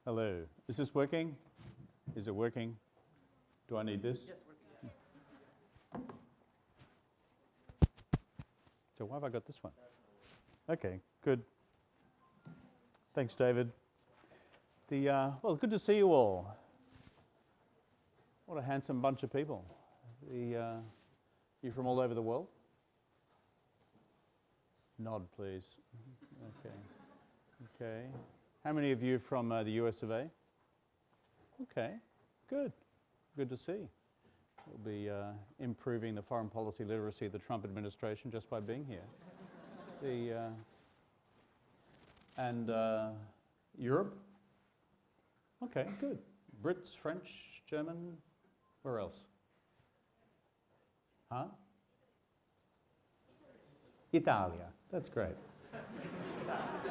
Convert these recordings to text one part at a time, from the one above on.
Hello. Is this working? Is it working? Do I need this? Yes, working. So why have I got this one? Okay, good. Thanks, David. Well, good to see you all. What a handsome bunch of people. You from all over the world? Nod, please. Okay. Okay. How many of you from the US of A? Okay, good. Good to see. We'll be improving the foreign policy literacy of the Trump administration just by being here. And Europe? Okay, good. Brits, French, German, where else? Huh? Italia, that's great.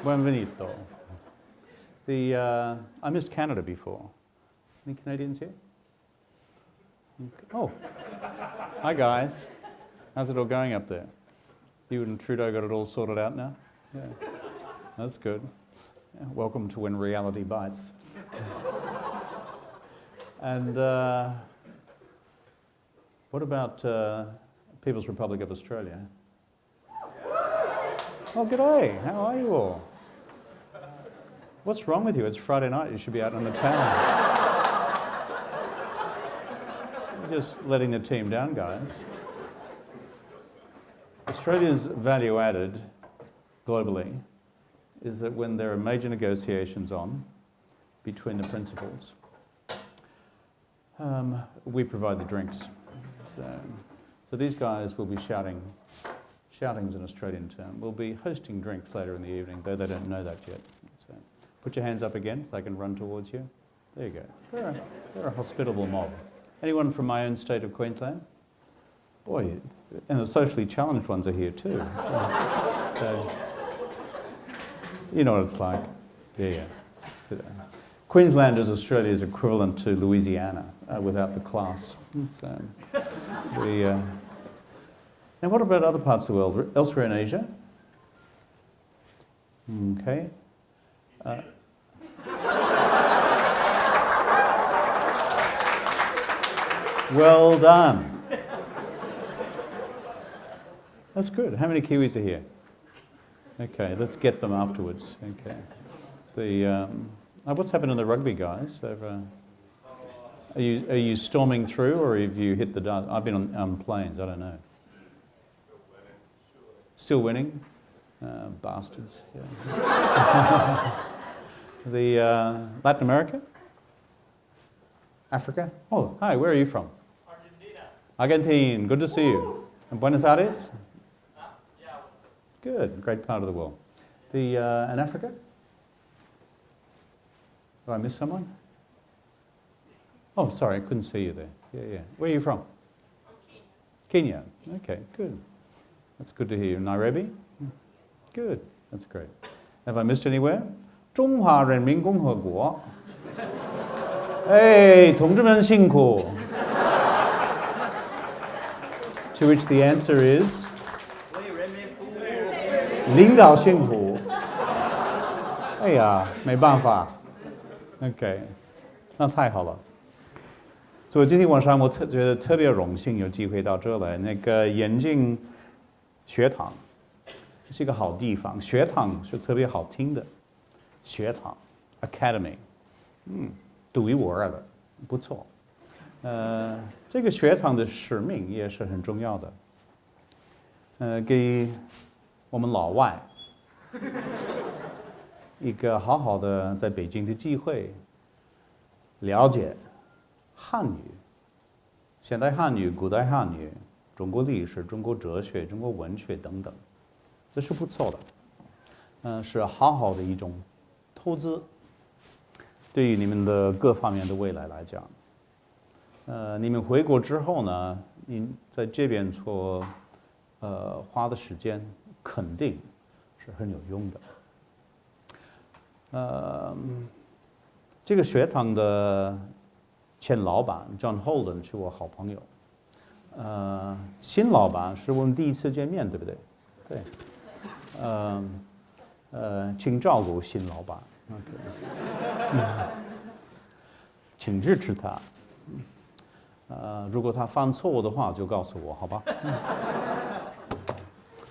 Buonvenito. I missed Canada before. Any Canadians here? Oh, hi guys. How's it all going up there? You and Trudeau got it all sorted out now? Yeah, that's good. Yeah, welcome to When Reality Bites. And what about People's Republic of Australia? Oh, g'day. How are you all? What's wrong with you? It's Friday night. You should be out on the town. You're just letting the team down, guys. Australia's value added globally is that when there are major negotiations on between the principals, we provide the drinks. So these guys will be shouting's an Australian term. We'll be hosting drinks later in the evening, though they don't know that yet. So put your hands up again so I can run towards you. There you go. They're a hospitable mob. Anyone from my own state of Queensland? Boy, and the socially challenged ones are here too. So you know what it's like. Yeah. Queensland is Australia's equivalent to Louisiana without the class. So, and what about other parts of the world? Elsewhere in Asia? Okay. Well done. That's good. How many Kiwis are here? Okay, let's get them afterwards. Okay. What's happened in the rugby, guys? Are you storming through, or have you hit the dust? I've been on planes. I don't know. Still winning? Bastards. Yeah. Latin America? Africa? Oh, hi. Where are you from? Argentina. Good to see you. And Buenos Aires? Yeah. Good. Great part of the world. And Africa? Did I miss someone? Oh, sorry, I couldn't see you there. Yeah. Where are you from? Kenya. Okay, good. That's good to hear you. Nairobi? Good. That's great. Have I missed anywhere? 中华人民共和国. Hey, 同志们辛苦. To which the answer is? 领导辛苦. 哎呀，没办法。OK， 那太好了。所以今天晚上我觉得特别荣幸有机会到这来。那个眼镜学堂是一个好地方，学堂是特别好听的，学堂 Academy， 独一无二的，不错。这个学堂的使命也是很重要的，给我们老外一个好好的在北京的机会，了解汉语、现代汉语、古代汉语、中国历史、中国哲学、中国文学等等，这是不错的，是好好的一种投资，对于你们的各方面的未来来讲，你们回国之后呢，你在这边花的时间肯定是很有用的。这个学堂的前老板 John Holden 是我好朋友，新老板是我们第一次见面，对不对？对，请照顾新老板。Okay. 请支持他。如果他犯错误的话，就告诉我，好吧？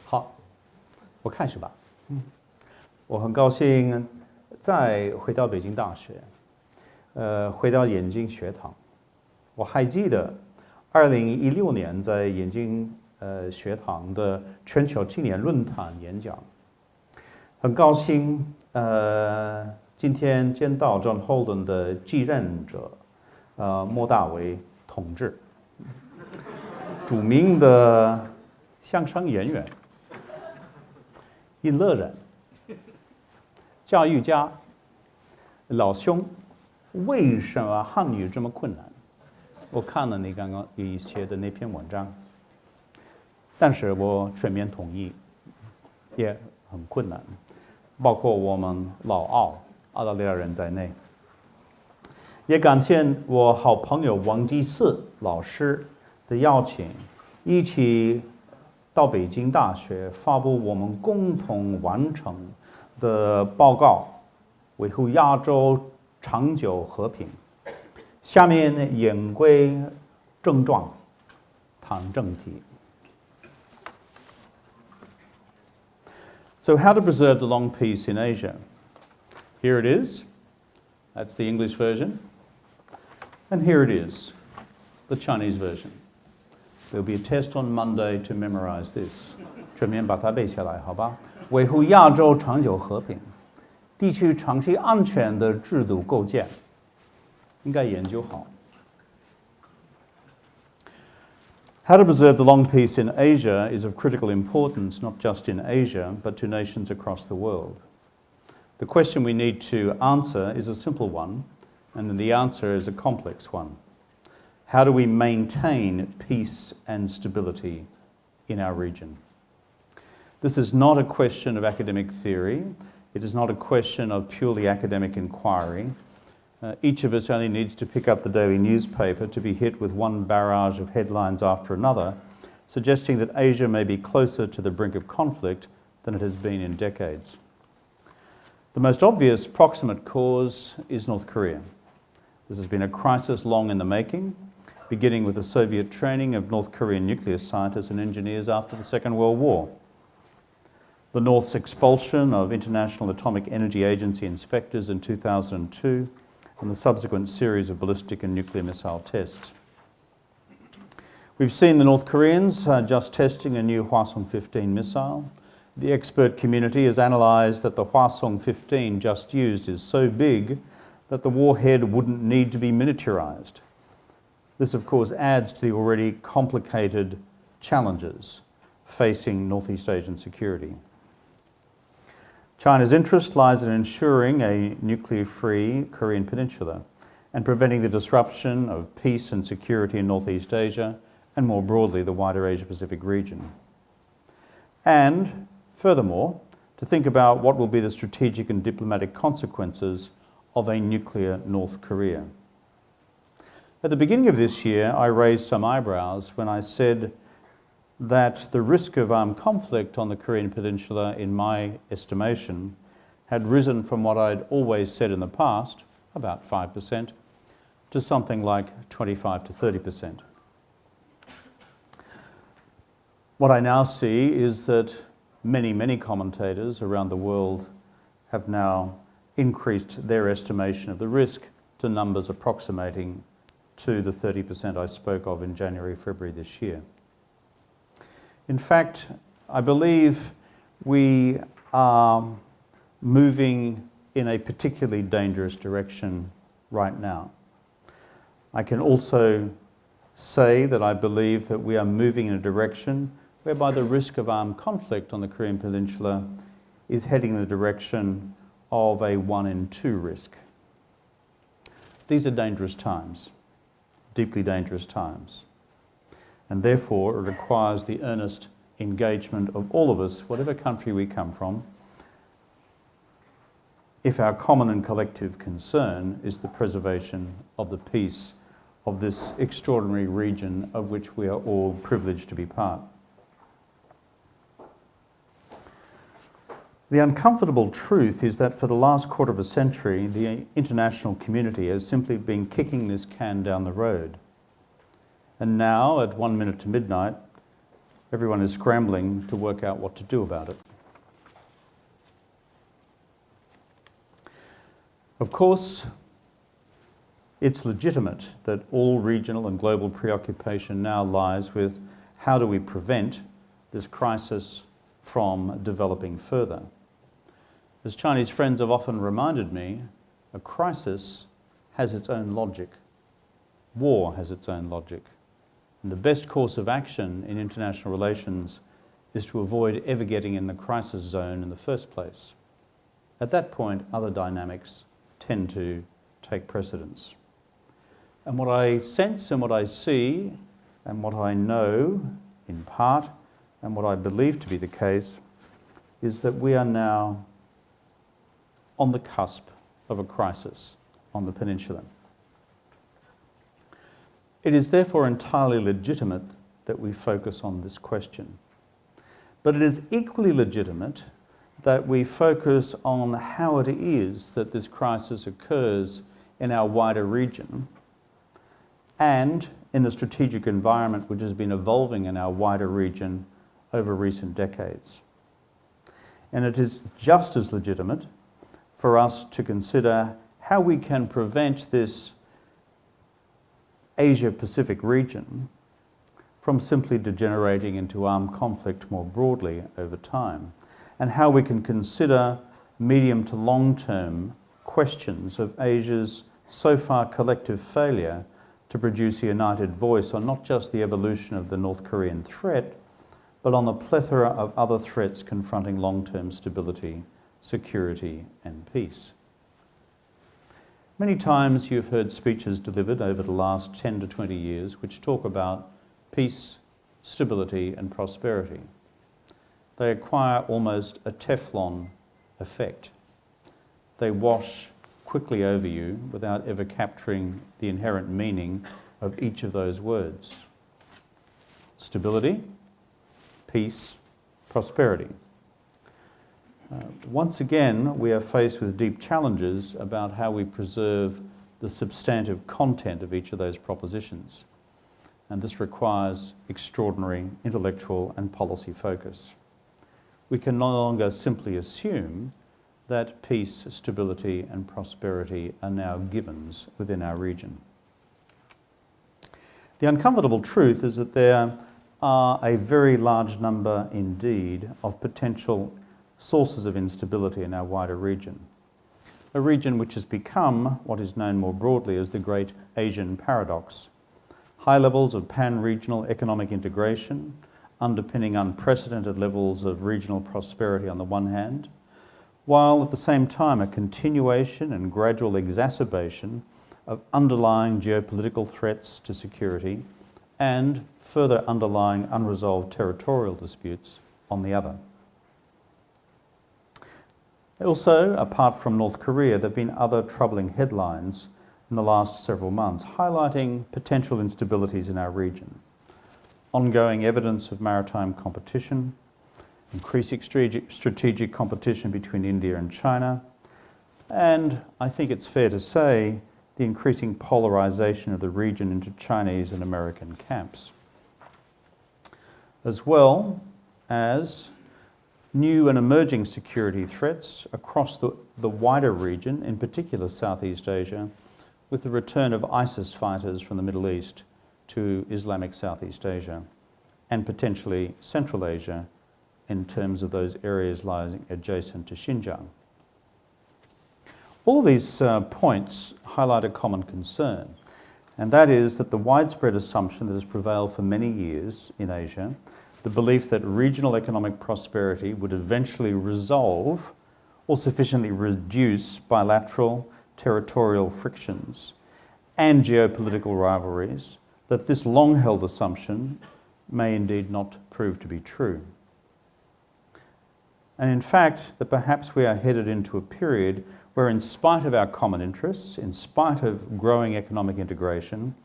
好，我开始吧。我很高兴再回到北京大学，回到眼镜学堂。我还记得2016年在眼镜学堂的全球青年论坛演讲。很高兴今天见到 John Holden 的继任者莫大为同志，著名的相声演员、音乐人、教育家。老兄，为什么汉语这么困难？我看了你刚刚你写的那篇文章，但是我全面同意，也很困难，包括我们澳大利亚人在内。也感谢我好朋友王继四老师的邀请，一起到北京大学发布我们共同完成的报告，维护亚洲长久和平。下面言归正传，谈正题。So how to preserve the long peace in Asia? Here it is. That's the English version. And here it is, the Chinese version. There'll be a test on Monday to memorize this. 全面把它背下来，好吧？维护亚洲长久和平，地区长期安全的制度构建，应该研究好。How to preserve the long peace in Asia is of critical importance, not just in Asia, but to nations across the world. The question we need to answer is a simple one, and the answer is a complex one. How do we maintain peace and stability in our region? This is not a question of academic theory. It is not a question of purely academic inquiry. Each of us only needs to pick up the daily newspaper to be hit with one barrage of headlines after another, suggesting that Asia may be closer to the brink of conflict than it has been in decades. The most obvious proximate cause is North Korea. This has been a crisis long in the making, beginning with the Soviet training of North Korean nuclear scientists and engineers after the Second World War. The North's expulsion of International Atomic Energy Agency inspectors in 2002, and the subsequent series of ballistic and nuclear missile tests. We've seen the North Koreans just testing a new Hwasong-15 missile. The expert community has analysed that the Hwasong-15 just used is so big that the warhead wouldn't need to be miniaturised. This, of course, adds to the already complicated challenges facing Northeast Asian security. China's interest lies in ensuring a nuclear-free Korean peninsula and preventing the disruption of peace and security in Northeast Asia and more broadly the wider Asia-Pacific region. And, furthermore, to think about what will be the strategic and diplomatic consequences of a nuclear North Korea. At the beginning of this year, I raised some eyebrows when I said that the risk of armed conflict on the Korean peninsula, in my estimation, had risen from what I'd always said in the past, about 5%, to something like 25 to 30%. What I now see is that many commentators around the world have now increased their estimation of the risk to numbers approximating to the 30% I spoke of in January, February this year. In fact, I believe we are moving in a particularly dangerous direction right now. I can also say that I believe that we are moving in a direction whereby the risk of armed conflict on the Korean Peninsula is heading in the direction of a 1 in 2 risk. These are dangerous times, deeply dangerous times. And therefore, it requires the earnest engagement of all of us, whatever country we come from, if our common and collective concern is the preservation of the peace of this extraordinary region of which we are all privileged to be part. The uncomfortable truth is that for the last quarter of a century, the international community has simply been kicking this can down the road. And now, at 1 minute to midnight, everyone is scrambling to work out what to do about it. Of course, it's legitimate that all regional and global preoccupation now lies with how do we prevent this crisis from developing further. As Chinese friends have often reminded me, a crisis has its own logic. War has its own logic. And the best course of action in international relations is to avoid ever getting in the crisis zone in the first place. At that point, other dynamics tend to take precedence. And what I sense and what I see and what I know in part and what I believe to be the case is that we are now on the cusp of a crisis on the peninsula. It is therefore entirely legitimate that we focus on this question. But it is equally legitimate that we focus on how it is that this crisis occurs in our wider region and in the strategic environment which has been evolving in our wider region over recent decades. And it is just as legitimate for us to consider how we can prevent this Asia-Pacific region from simply degenerating into armed conflict more broadly over time, and how we can consider medium to long-term questions of Asia's so far collective failure to produce a united voice on not just the evolution of the North Korean threat, but on the plethora of other threats confronting long-term stability, security, and peace. Many times you've heard speeches delivered over the last 10 to 20 years which talk about peace, stability, and prosperity. They acquire almost a Teflon effect. They wash quickly over you without ever capturing the inherent meaning of each of those words. Stability, peace, prosperity. Once again, we are faced with deep challenges about how we preserve the substantive content of each of those propositions. And this requires extraordinary intellectual and policy focus. We can no longer simply assume that peace, stability, and prosperity are now givens within our region. The uncomfortable truth is that there are a very large number indeed of potential sources of instability in our wider region. A region which has become what is known more broadly as the Great Asian Paradox. High levels of pan-regional economic integration, underpinning unprecedented levels of regional prosperity on the one hand, while at the same time a continuation and gradual exacerbation of underlying geopolitical threats to security and further underlying unresolved territorial disputes on the other. Also, apart from North Korea, there have been other troubling headlines in the last several months highlighting potential instabilities in our region. Ongoing evidence of maritime competition, increasing strategic competition between India and China, and I think it's fair to say the increasing polarization of the region into Chinese and American camps, as well as new and emerging security threats across the wider region, in particular Southeast Asia, with the return of ISIS fighters from the Middle East to Islamic Southeast Asia, and potentially Central Asia in terms of those areas lying adjacent to Xinjiang. All of these points highlight a common concern, and that is that the widespread assumption that has prevailed for many years in Asia, the belief that regional economic prosperity would eventually resolve or sufficiently reduce bilateral territorial frictions and geopolitical rivalries, that this long-held assumption may indeed not prove to be true. And in fact, that perhaps we are headed into a period where, in spite of our common interests, in spite of growing economic integration,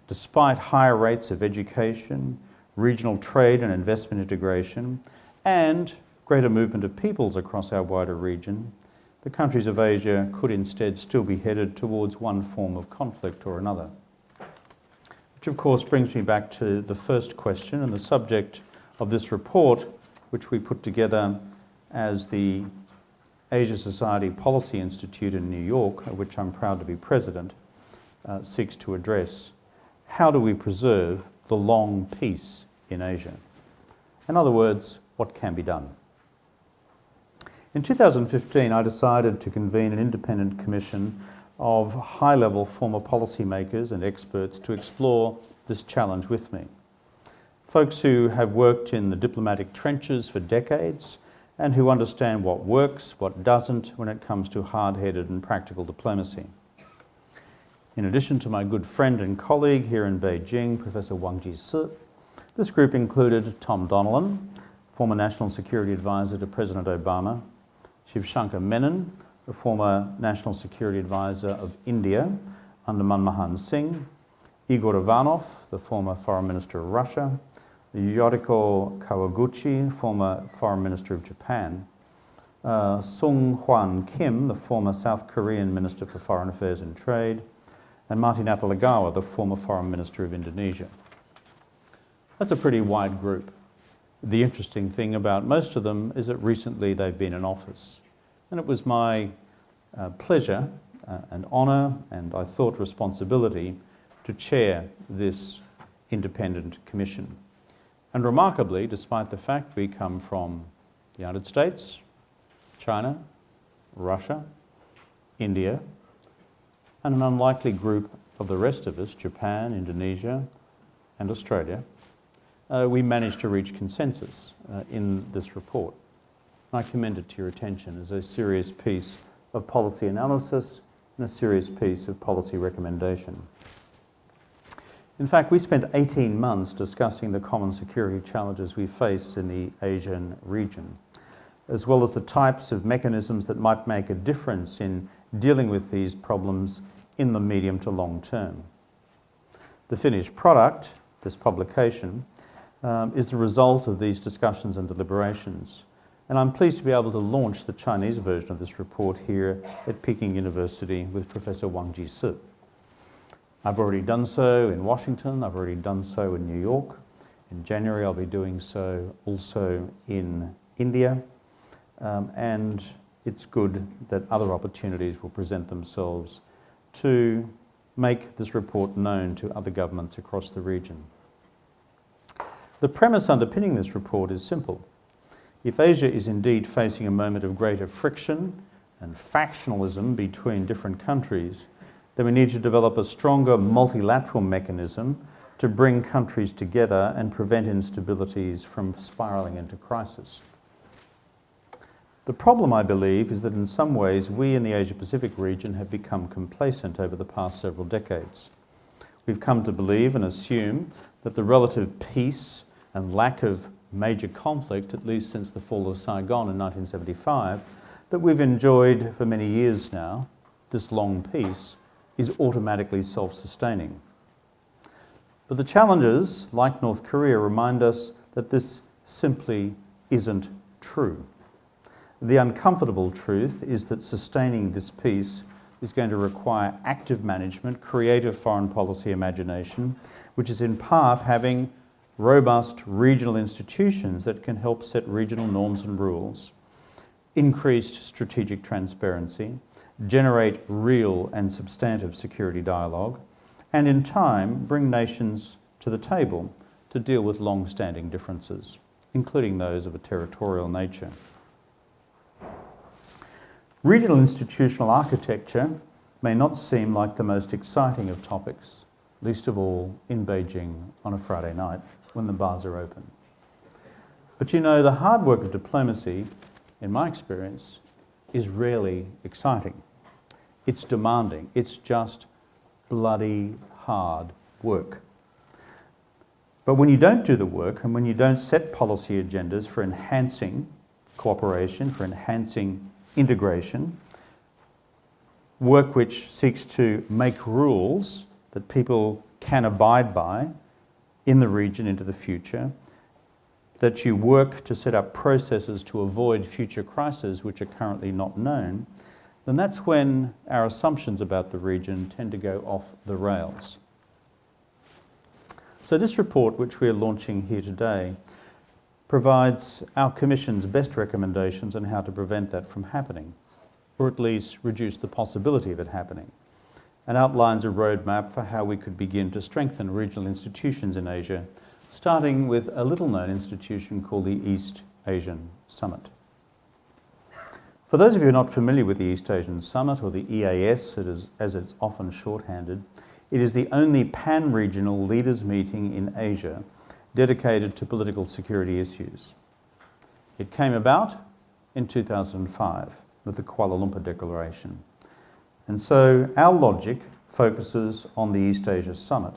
despite higher rates of education, regional trade and investment integration, and greater movement of peoples across our wider region, the countries of Asia could instead still be headed towards one form of conflict or another. Which of course brings me back to the first question and the subject of this report, which we put together as the Asia Society Policy Institute in New York, of which I'm proud to be president, seeks to address. How do we preserve the long peace in Asia? In other words, what can be done? In 2015, I decided to convene an independent commission of high-level former policymakers and experts to explore this challenge with me. Folks who have worked in the diplomatic trenches for decades and who understand what works, what doesn't, when it comes to hard-headed and practical diplomacy. In addition to my good friend and colleague here in Beijing, Professor Wang Jisi, this group included Tom Donilon, former National Security Advisor to President Obama, Shiv Shankar Menon, the former National Security Advisor of India under Manmohan Singh, Igor Ivanov, the former Foreign Minister of Russia, Yoriko Kawaguchi, former Foreign Minister of Japan, Sung Hwan Kim, the former South Korean Minister for Foreign Affairs and Trade, and Marty Natalegawa, the former Foreign Minister of Indonesia. That's a pretty wide group. The interesting thing about most of them is that recently they've been in office. And it was my pleasure and honour, and I thought responsibility, to chair this independent commission. And remarkably, despite the fact we come from the United States, China, Russia, India, and an unlikely group of the rest of us, Japan, Indonesia, and Australia, we managed to reach consensus in this report. I commend it to your attention as a serious piece of policy analysis and a serious piece of policy recommendation. In fact, we spent 18 months discussing the common security challenges we face in the Asian region, as well as the types of mechanisms that might make a difference in dealing with these problems in the medium to long term. The finished product, this publication, is the result of these discussions and deliberations. And I'm pleased to be able to launch the Chinese version of this report here at Peking University with Professor Wang Jisi. I've already done so in Washington, I've already done so in New York. In January I'll be doing so also in India. And it's good that other opportunities will present themselves to make this report known to other governments across the region. The premise underpinning this report is simple. If Asia is indeed facing a moment of greater friction and factionalism between different countries, then we need to develop a stronger multilateral mechanism to bring countries together and prevent instabilities from spiralling into crisis. The problem, I believe, is that in some ways we in the Asia-Pacific region have become complacent over the past several decades. We've come to believe and assume that the relative peace and lack of major conflict, at least since the fall of Saigon in 1975, that we've enjoyed for many years now, this long peace, is automatically self-sustaining. But the challenges, like North Korea, remind us that this simply isn't true. The uncomfortable truth is that sustaining this peace is going to require active management, creative foreign policy imagination, which is in part having robust regional institutions that can help set regional norms and rules, increased strategic transparency, generate real and substantive security dialogue, and in time bring nations to the table to deal with long-standing differences, including those of a territorial nature. Regional institutional architecture may not seem like the most exciting of topics, least of all in Beijing on a Friday night when the bars are open. But you know, the hard work of diplomacy, in my experience, is rarely exciting. It's demanding. It's just bloody hard work. But when you don't do the work and when you don't set policy agendas for enhancing cooperation, for enhancing integration, work which seeks to make rules that people can abide by in the region into the future, that you work to set up processes to avoid future crises which are currently not known, then that's when our assumptions about the region tend to go off the rails. So this report, which we're launching here today, provides our Commission's best recommendations on how to prevent that from happening, or at least reduce the possibility of it happening, and outlines a roadmap for how we could begin to strengthen regional institutions in Asia, starting with a little-known institution called the East Asian Summit. For those of you who are not familiar with the East Asian Summit, or the EAS as it's often shorthanded, it is the only pan-regional leaders meeting in Asia dedicated to political security issues. It came about in 2005 with the Kuala Lumpur Declaration. And so our logic focuses on the East Asia Summit,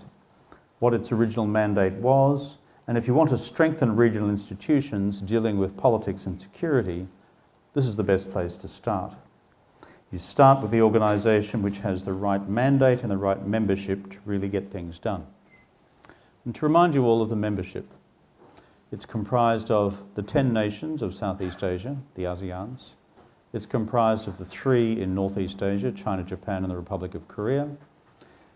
what its original mandate was, and if you want to strengthen regional institutions dealing with politics and security, this is the best place to start. You start with the organisation which has the right mandate and the right membership to really get things done. And to remind you all of the membership, it's comprised of the 10 nations of Southeast Asia, the ASEANs. It's comprised of the 3 in Northeast Asia, China, Japan and the Republic of Korea.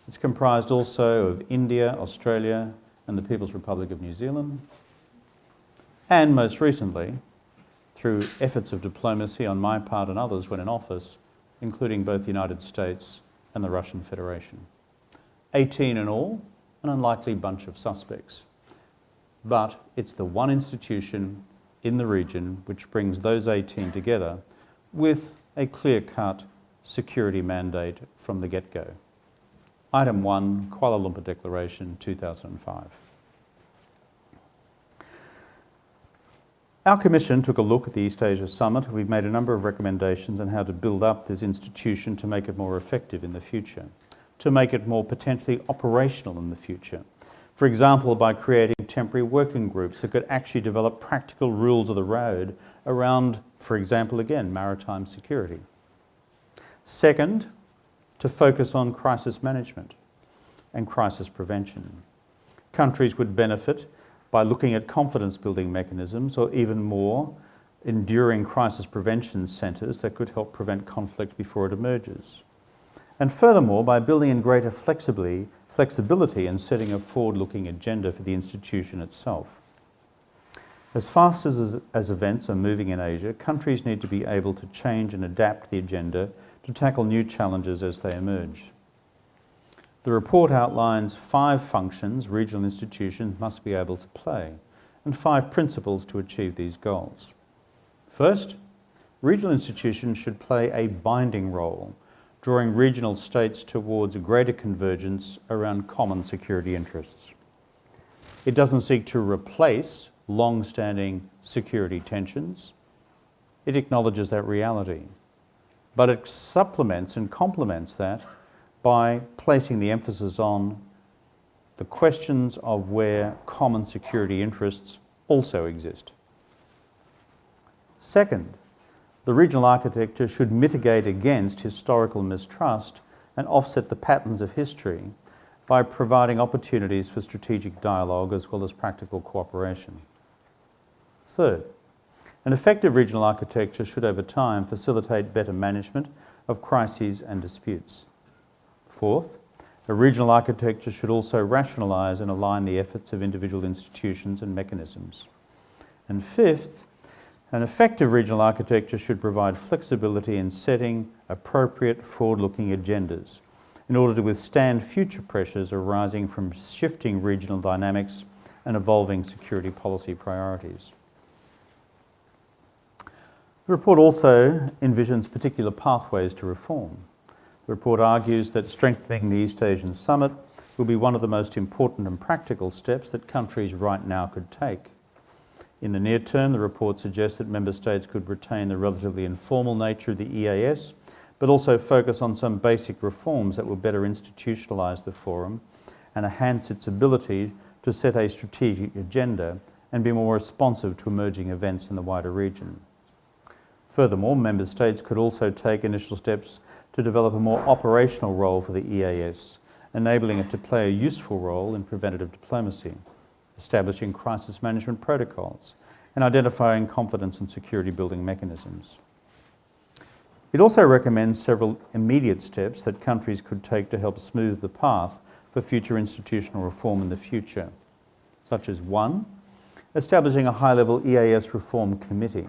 It's comprised also of India, Australia and the People's Republic of New Zealand. And most recently, through efforts of diplomacy on my part and others when in office, including both the United States and the Russian Federation. 18 in all, an unlikely bunch of suspects. But it's the one institution in the region which brings those 18 together with a clear-cut security mandate from the get-go. Item 1, Kuala Lumpur Declaration, 2005. Our Commission took a look at the East Asia Summit. We've made a number of recommendations on how to build up this institution to make it more effective in the future, to make it more potentially operational in the future. For example, by creating temporary working groups that could actually develop practical rules of the road around, for example, again, maritime security. Second, to focus on crisis management and crisis prevention. Countries would benefit by looking at confidence-building mechanisms or even more enduring crisis prevention centres that could help prevent conflict before it emerges. And furthermore, by building in greater flexibility and setting a forward-looking agenda for the institution itself. As fast as events are moving in Asia, countries need to be able to change and adapt the agenda to tackle new challenges as they emerge. The report outlines 5 functions regional institutions must be able to play and 5 principles to achieve these goals. First, regional institutions should play a binding role, drawing regional states towards a greater convergence around common security interests. It doesn't seek to replace long-standing security tensions. It acknowledges that reality, but it supplements and complements that by placing the emphasis on the questions of where common security interests also exist. Second, the regional architecture should mitigate against historical mistrust and offset the patterns of history by providing opportunities for strategic dialogue as well as practical cooperation. Third, an effective regional architecture should over time facilitate better management of crises and disputes. Fourth, a regional architecture should also rationalise and align the efforts of individual institutions and mechanisms. And fifth, an effective regional architecture should provide flexibility in setting appropriate forward-looking agendas in order to withstand future pressures arising from shifting regional dynamics and evolving security policy priorities. The report also envisions particular pathways to reform. The report argues that strengthening the East Asian Summit will be one of the most important and practical steps that countries right now could take. In the near term, the report suggests that member states could retain the relatively informal nature of the EAS, but also focus on some basic reforms that will better institutionalise the forum and enhance its ability to set a strategic agenda and be more responsive to emerging events in the wider region. Furthermore, member states could also take initial steps to develop a more operational role for the EAS, enabling it to play a useful role in preventative diplomacy, establishing crisis management protocols, and identifying confidence and security building mechanisms. It also recommends several immediate steps that countries could take to help smooth the path for future institutional reform in the future, such as 1, establishing a high-level EAS reform committee.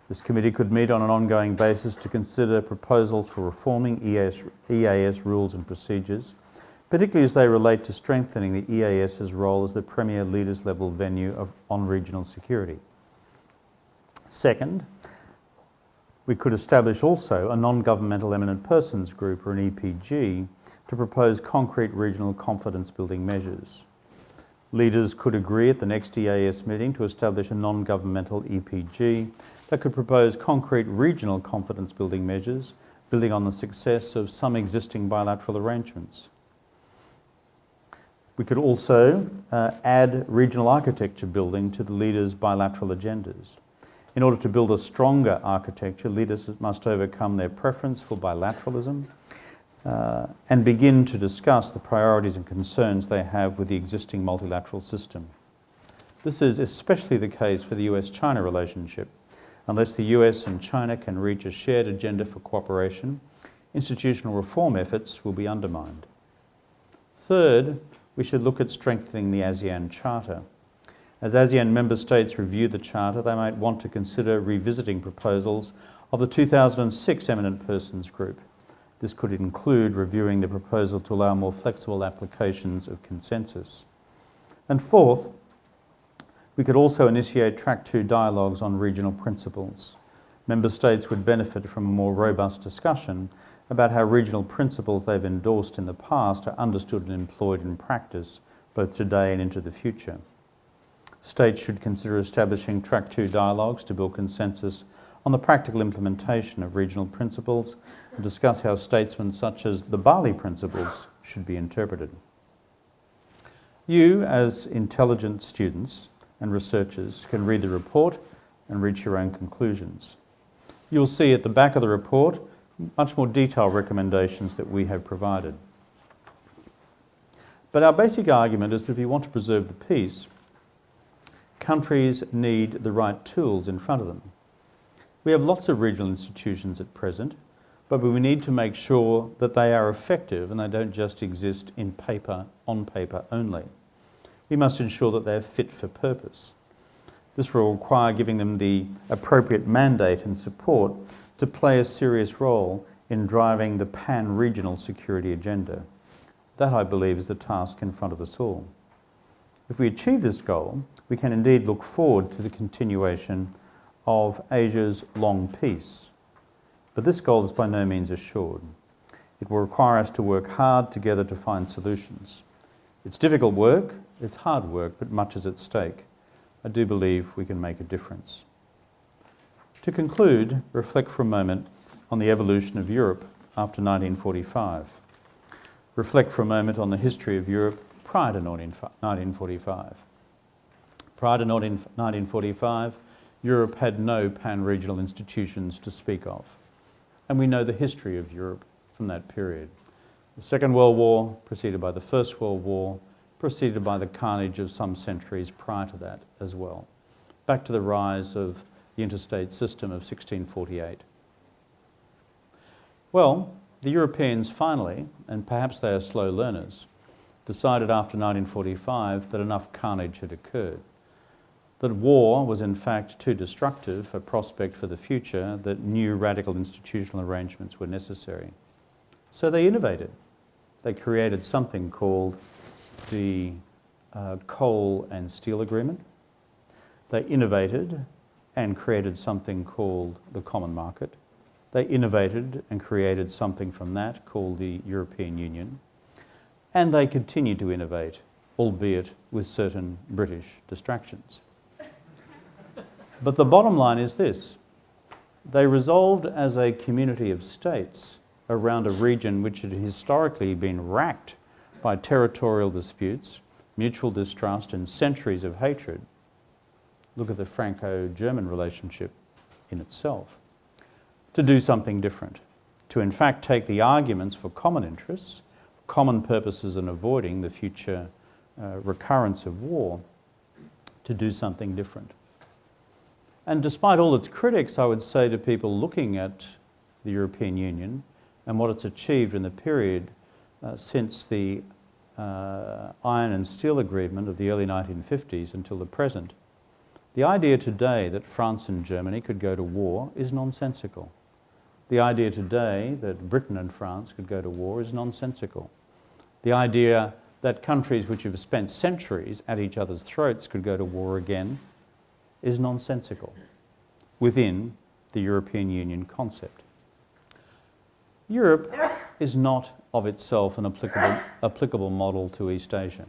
This committee could meet on an ongoing basis to consider proposals for reforming EAS rules and procedures, particularly as they relate to strengthening the EAS's role as the premier leaders-level venue on regional security. Second, we could establish also a non-governmental eminent persons group, or an EPG, to propose concrete regional confidence-building measures. Leaders could agree at the next EAS meeting to establish a non-governmental EPG that could propose concrete regional confidence-building measures, building on the success of some existing bilateral arrangements. We could also add regional architecture building to the leaders' bilateral agendas. In order to build a stronger architecture, leaders must overcome their preference for bilateralism and begin to discuss the priorities and concerns they have with the existing multilateral system. This is especially the case for the US-China relationship. Unless the US and China can reach a shared agenda for cooperation, institutional reform efforts will be undermined. Third, we should look at strengthening the ASEAN Charter. As ASEAN member states review the Charter, they might want to consider revisiting proposals of the 2006 Eminent Persons Group. This could include reviewing the proposal to allow more flexible applications of consensus. And fourth, we could also initiate Track 2 dialogues on regional principles. Member states would benefit from a more robust discussion about how regional principles they've endorsed in the past are understood and employed in practice, both today and into the future. States should consider establishing Track 2 dialogues to build consensus on the practical implementation of regional principles and discuss how statesmen such as the Bali principles should be interpreted. You, as intelligent students and researchers, can read the report and reach your own conclusions. You'll see at the back of the report much more detailed recommendations that we have provided. But our basic argument is that if you want to preserve the peace, countries need the right tools in front of them. We have lots of regional institutions at present, but we need to make sure that they are effective and they don't just exist on paper only. We must ensure that they're fit for purpose. This will require giving them the appropriate mandate and support to play a serious role in driving the pan-regional security agenda. That, I believe, is the task in front of us all. If we achieve this goal, we can indeed look forward to the continuation of Asia's long peace. But this goal is by no means assured. It will require us to work hard together to find solutions. It's difficult work, it's hard work, but much is at stake. I do believe we can make a difference. To conclude, reflect for a moment on the evolution of Europe after 1945. Reflect for a moment on the history of Europe prior to 1945. Prior to 1945, Europe had no pan-regional institutions to speak of. And we know the history of Europe from that period. The Second World War, preceded by the First World War, preceded by the carnage of some centuries prior to that as well. Back to the rise of the interstate system of 1648. Well, the Europeans finally, and perhaps they are slow learners, decided after 1945 that enough carnage had occurred. That war was in fact too destructive a prospect for the future, that new radical institutional arrangements were necessary. So they innovated. They created something called the Coal and Steel Agreement. They innovated and created something called the Common Market. They innovated and created something from that called the European Union. And they continue to innovate, albeit with certain British distractions. But the bottom line is this: they resolved as a community of states around a region which had historically been racked by territorial disputes, mutual distrust, and centuries of hatred. Look at the Franco-German relationship in itself. To do something different, to in fact take the arguments for common interests, common purposes, and avoiding the future recurrence of war, to do something different. And despite all its critics, I would say to people looking at the European Union and what it's achieved in the period since the iron and steel agreement of the early 1950s until the present, the idea today that France and Germany could go to war is nonsensical. The idea today that Britain and France could go to war is nonsensical. The idea that countries which have spent centuries at each other's throats could go to war again is nonsensical within the European Union concept. Europe is not of itself an applicable model to East Asia.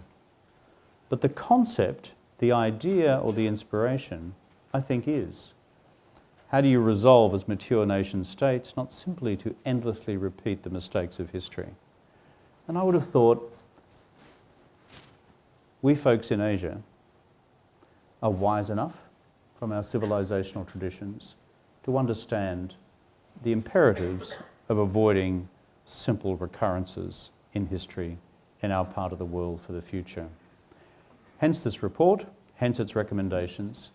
But the concept, the idea or the inspiration, I think is. How do you resolve as mature nation states not simply to endlessly repeat the mistakes of history? And I would have thought we folks in Asia are wise enough from our civilizational traditions to understand the imperatives of avoiding simple recurrences in history in our part of the world for the future. Hence this report, hence its recommendations,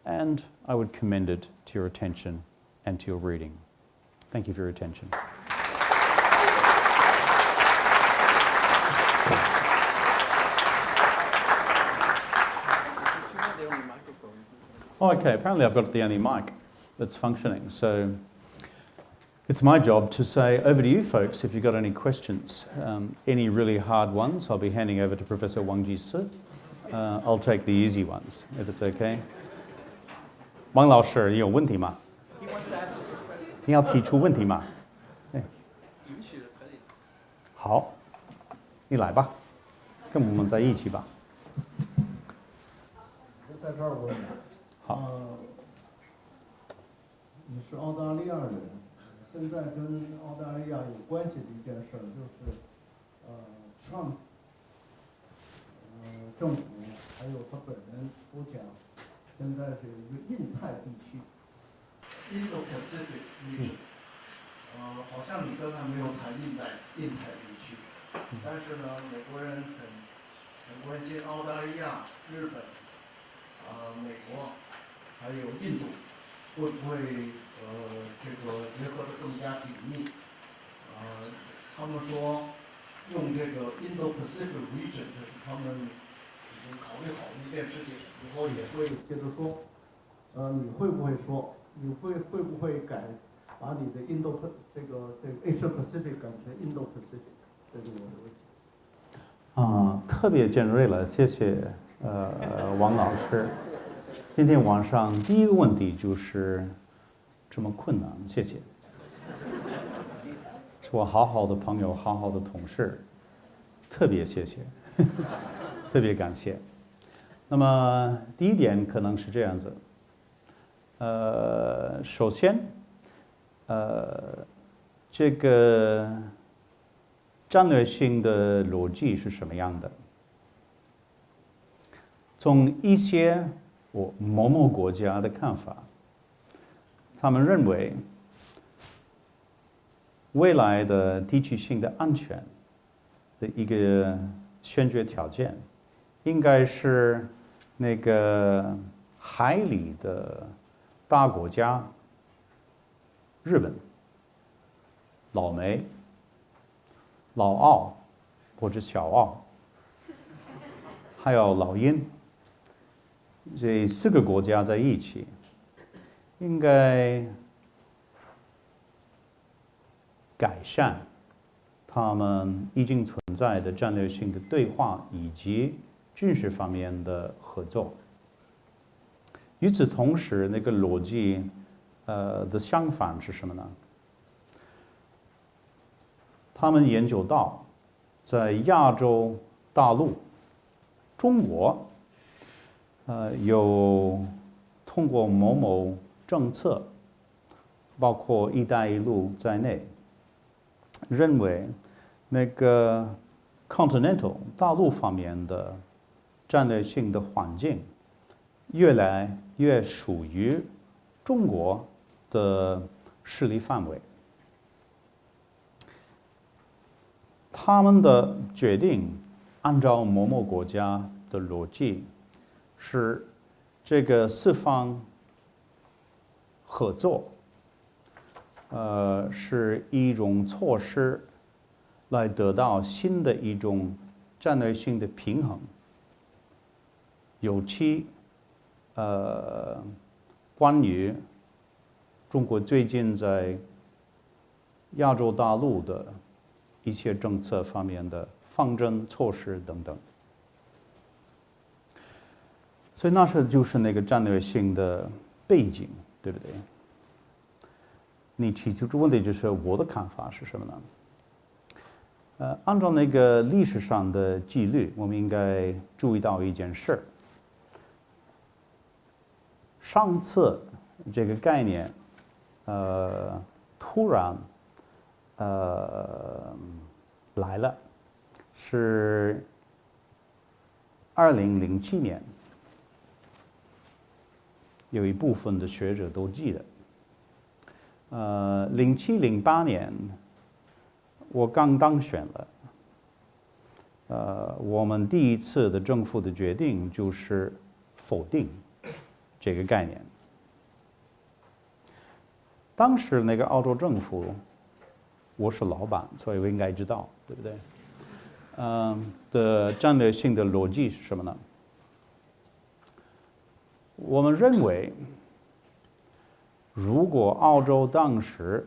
and I would commend it to your attention and to your reading. Thank you for your attention. Oh, okay, apparently I've got the only mic that's functioning, so it's my job to say over to you folks if you've got any questions. Any really hard ones, I'll be handing over to Professor Wang Jisi. I'll take the easy ones, if it's okay. 王老师，你有问题吗？你要提出问题吗？好，你来吧，跟我们在一起吧。在这儿问。好。你是澳大利亚人，现在跟澳大利亚有关系的一件事就是，Trump 政府还有他本人都讲。 现在是一个印太地区 ，Indo-Pacific region， 好像你刚才没有谈印太地区，但是呢，美国人很关心澳大利亚、日本，美国，还有印度，会不会这个结合得更加紧密？他们说用这个 Indo-Pacific region， 这是他们。 已经考虑好的一件事情，以后也会接着说。你会不会说，你会不会把你的 Asia Pacific 改成 Indo Pacific？ 这是我的问题。特别尖锐了，谢谢王老师。今天晚上第一个问题就是这么困难，谢谢。是我好好的朋友，好好的同事，特别谢谢。特别感谢。那么第一点可能是这样子，首先，这个战略性的逻辑是什么样的？从一些某某国家的看法，他们认为未来的地区性的安全的一个先决条件。 应该是那个海里的大国家，日本、老美、老澳或者小澳，还有老英，这4个国家在一起，应该改善他们已经存在的战略性的对话以及 军事方面的合作。与此同时，那个逻辑，的相反是什么呢？他们研究到，在亚洲大陆，中国，有通过某某政策，包括“一带一路”在内，认为那个 continental 大陆方面的 战略性的环境越来越属于中国的势力范围。他们的决定按照某某国家的逻辑，是这个四方合作，是一种措施，来得到新的一种战略性的平衡。尤其，关于中国最近在亚洲大陆的一些政策方面的方针措施等等。所以那就是那个战略性的背景，对不对？你提出问题就是我的看法是什么呢？按照那个历史上的纪律，我们应该注意到一件事。上次这个概念，突然，来了，是2007年，有一部分的学者都记得。07、08年，我刚当选了。我们第一次的政府的决定就是否定这个概念。当时那个澳洲政府，我是老板，所以我应该知道，对不对？的战略性的逻辑是什么呢？我们认为，如果澳洲当时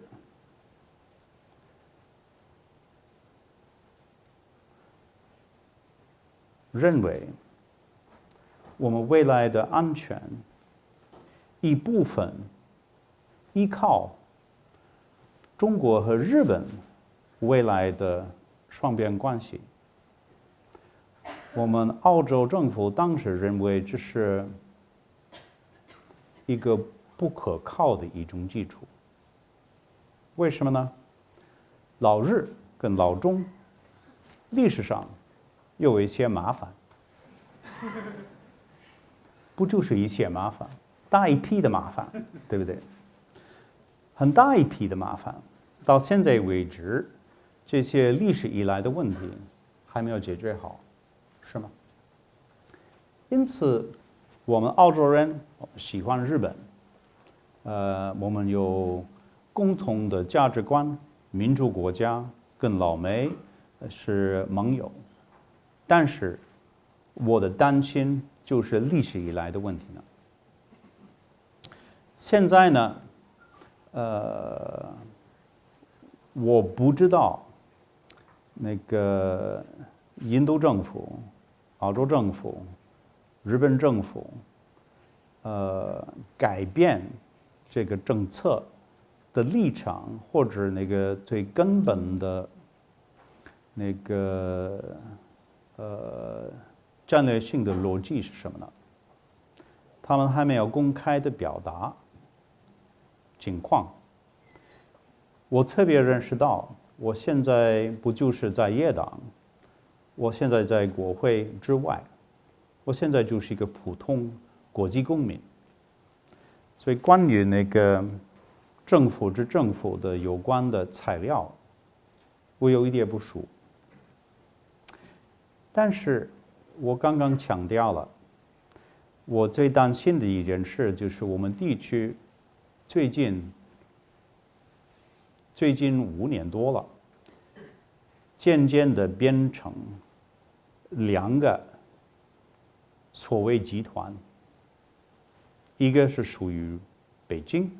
认为我们未来的安全一部分依靠中国和日本未来的双边关系，我们澳洲政府当时认为这是一个不可靠的一种基础。为什么呢？老日跟老中历史上有一些麻烦，不就是一些麻烦，大一批的麻烦，对不对？很大一批的麻烦，到现在为止，这些历史以来的问题还没有解决好，是吗？因此，我们澳洲人喜欢日本，我们有共同的价值观，民主国家跟老美是盟友，但是我的担心就是历史以来的问题呢。现在呢，我不知道那个印度政府、澳洲政府、日本政府，改变这个政策的立场，或者那个最根本的那个战略性的逻辑是什么呢？他们还没有公开的表达情况。我特别认识到，我现在不就是在野党，我现在在国会之外，我现在就是一个普通国际公民。所以关于那个政府之政府的有关的材料，我有一点不熟。但是我刚刚强调了，我最担心的一件事就是我们地区最近5年多了，渐渐的变成两个所谓集团，一个是属于北京，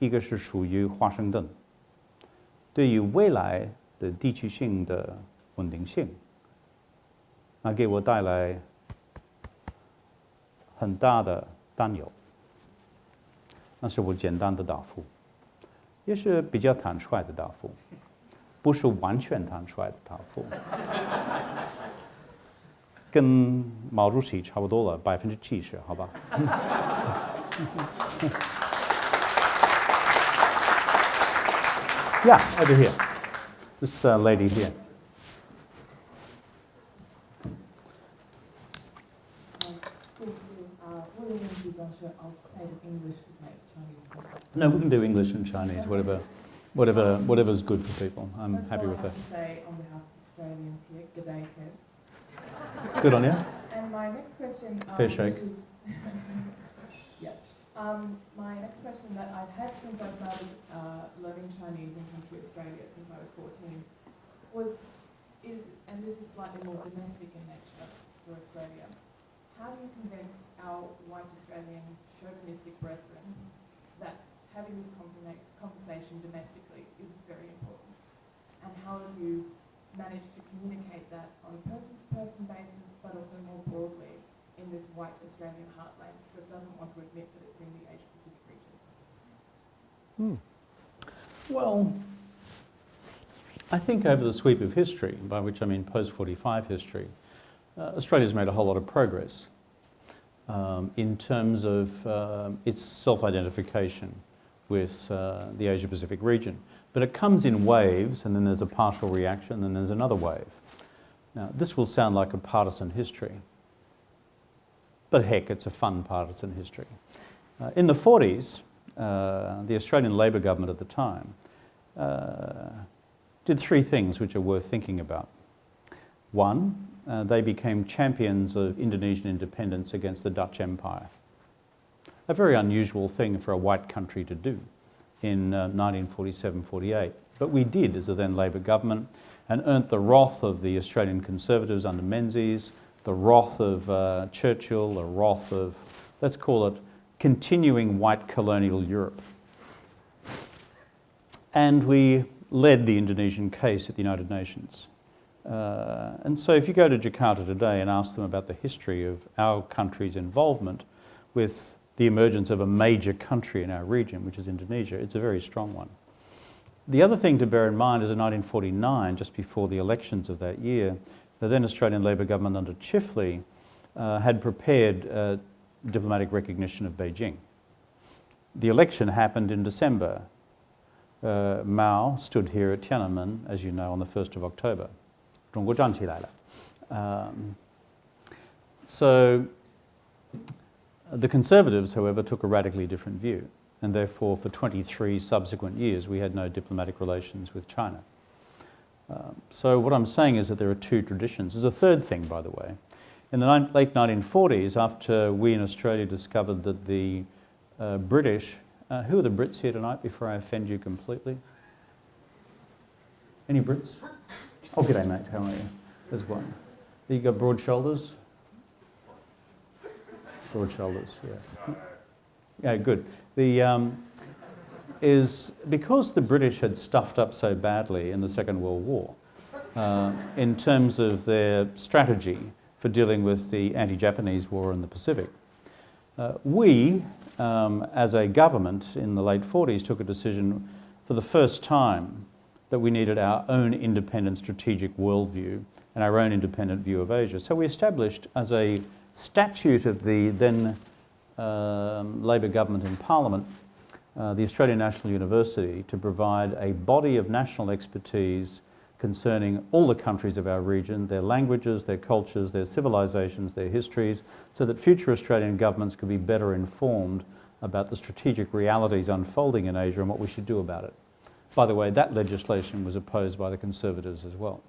一个是属于华盛顿。对于未来的地区性的稳定性，那给我带来很大的担忧。那是我简单的答复，也是比较坦率的答复，不是完全坦率的答复，跟毛主席差不多了，70%，好吧？Yeah, over here. This lady here. No, we can do English and Chinese, whatever's good for people. I'm happy with that. Say on behalf of Australians here, good day, Kev. Good on you. And my next question, Fair shake. Yes. My next question that I've had since I started learning Chinese and come to Australia since I was 14 and this is slightly more domestic in nature for Australia. How do you convince our white Australian chauvinistic brethren that having this conversation domestically is very important? And how have you managed to communicate that on a person-to-person basis, but also more broadly in this white Australian heartland that doesn't want to admit that it's in the Asia-Pacific region? Well, I think over the sweep of history, by which I mean post-45 history, Australia's made a whole lot of progress in terms of its self-identification with the Asia-Pacific region. But it comes in waves, and then there's a partial reaction, and then there's another wave. Now, this will sound like a partisan history, but heck, it's a fun partisan history. In the 40s, the Australian Labor government at the time did three things which are worth thinking about. One, they became champions of Indonesian independence against the Dutch Empire. A very unusual thing for a white country to do in 1947-48. But we did as the then Labor government, and earned the wrath of the Australian Conservatives under Menzies, the wrath of Churchill, the wrath of, let's call it, continuing white colonial Europe. And we led the Indonesian case at the United Nations. And so if you go to Jakarta today and ask them about the history of our country's involvement with the emergence of a major country in our region, which is Indonesia, it's a very strong one. The other thing to bear in mind is in 1949, just before the elections of that year, the then Australian Labor government under Chifley had prepared diplomatic recognition of Beijing. The election happened in December. Mao stood here at Tiananmen, as you know, on the 1st of October. 中国站起来了. So the Conservatives, however, took a radically different view, and therefore for 23 subsequent years we had no diplomatic relations with China. So what I'm saying is that there are two traditions. There's a third thing, by the way. In the late 1940s, after we in Australia discovered that the British, who are the Brits here tonight before I offend you completely? Any Brits? Oh, g'day mate, how are you? There's one. You got broad shoulders? Broad shoulders, yeah. Yeah, good. Is because the British had stuffed up so badly in the Second World War in terms of their strategy for dealing with the anti-Japanese war in the Pacific. We, as a government in the late 40s, took a decision for the first time that we needed our own independent strategic worldview and our own independent view of Asia. So we established as a statute of the then Labor government in Parliament the Australian National University to provide a body of national expertise concerning all the countries of our region, their languages, their cultures, their civilizations, their histories, so that future Australian governments could be better informed about the strategic realities unfolding in Asia and what we should do about it. By the way, that legislation was opposed by the Conservatives as well.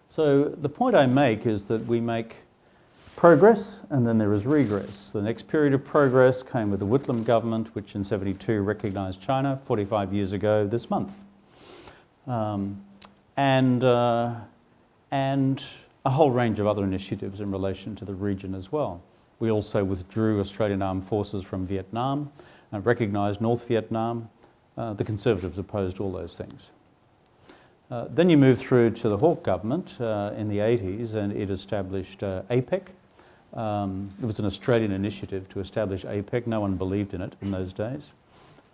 So the point I make is that we make progress and then there is regress. The next period of progress came with the Whitlam government, which in '72 recognised China 45 years ago this month. And a whole range of other initiatives in relation to the region as well. We also withdrew Australian armed forces from Vietnam and recognised North Vietnam. The Conservatives opposed all those things. Then you move through to the Hawke government in the 80s, and it established APEC. It was an Australian initiative to establish APEC. No one believed in it in those days.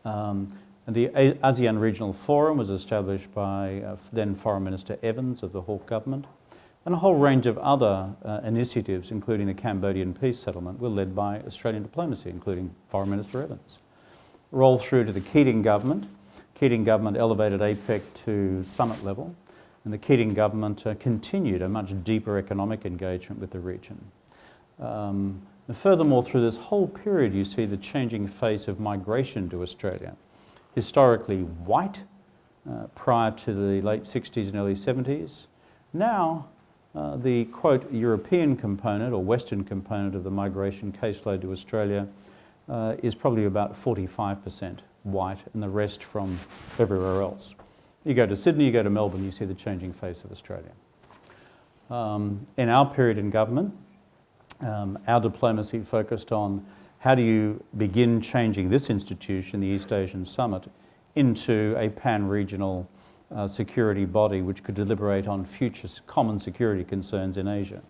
And the ASEAN Regional Forum was established by then Foreign Minister Evans of the Hawke government. And a whole range of other initiatives, including the Cambodian peace settlement, were led by Australian diplomacy, including Foreign Minister Evans. Roll through to the Keating government. Keating government elevated APEC to summit level, and the Keating government continued a much deeper economic engagement with the region. And furthermore, through this whole period, you see the changing face of migration to Australia. Historically white prior to the late 60s and early 70s. Now, The, quote, European component or Western component of the migration caseload to Australia is probably about 45% white and the rest from everywhere else. You go to Sydney, you go to Melbourne, you see the changing face of Australia. In our period in government, our diplomacy focused on how do you begin changing this institution, the East Asian Summit, into a pan-regional security body which could deliberate on future common security concerns in Asia.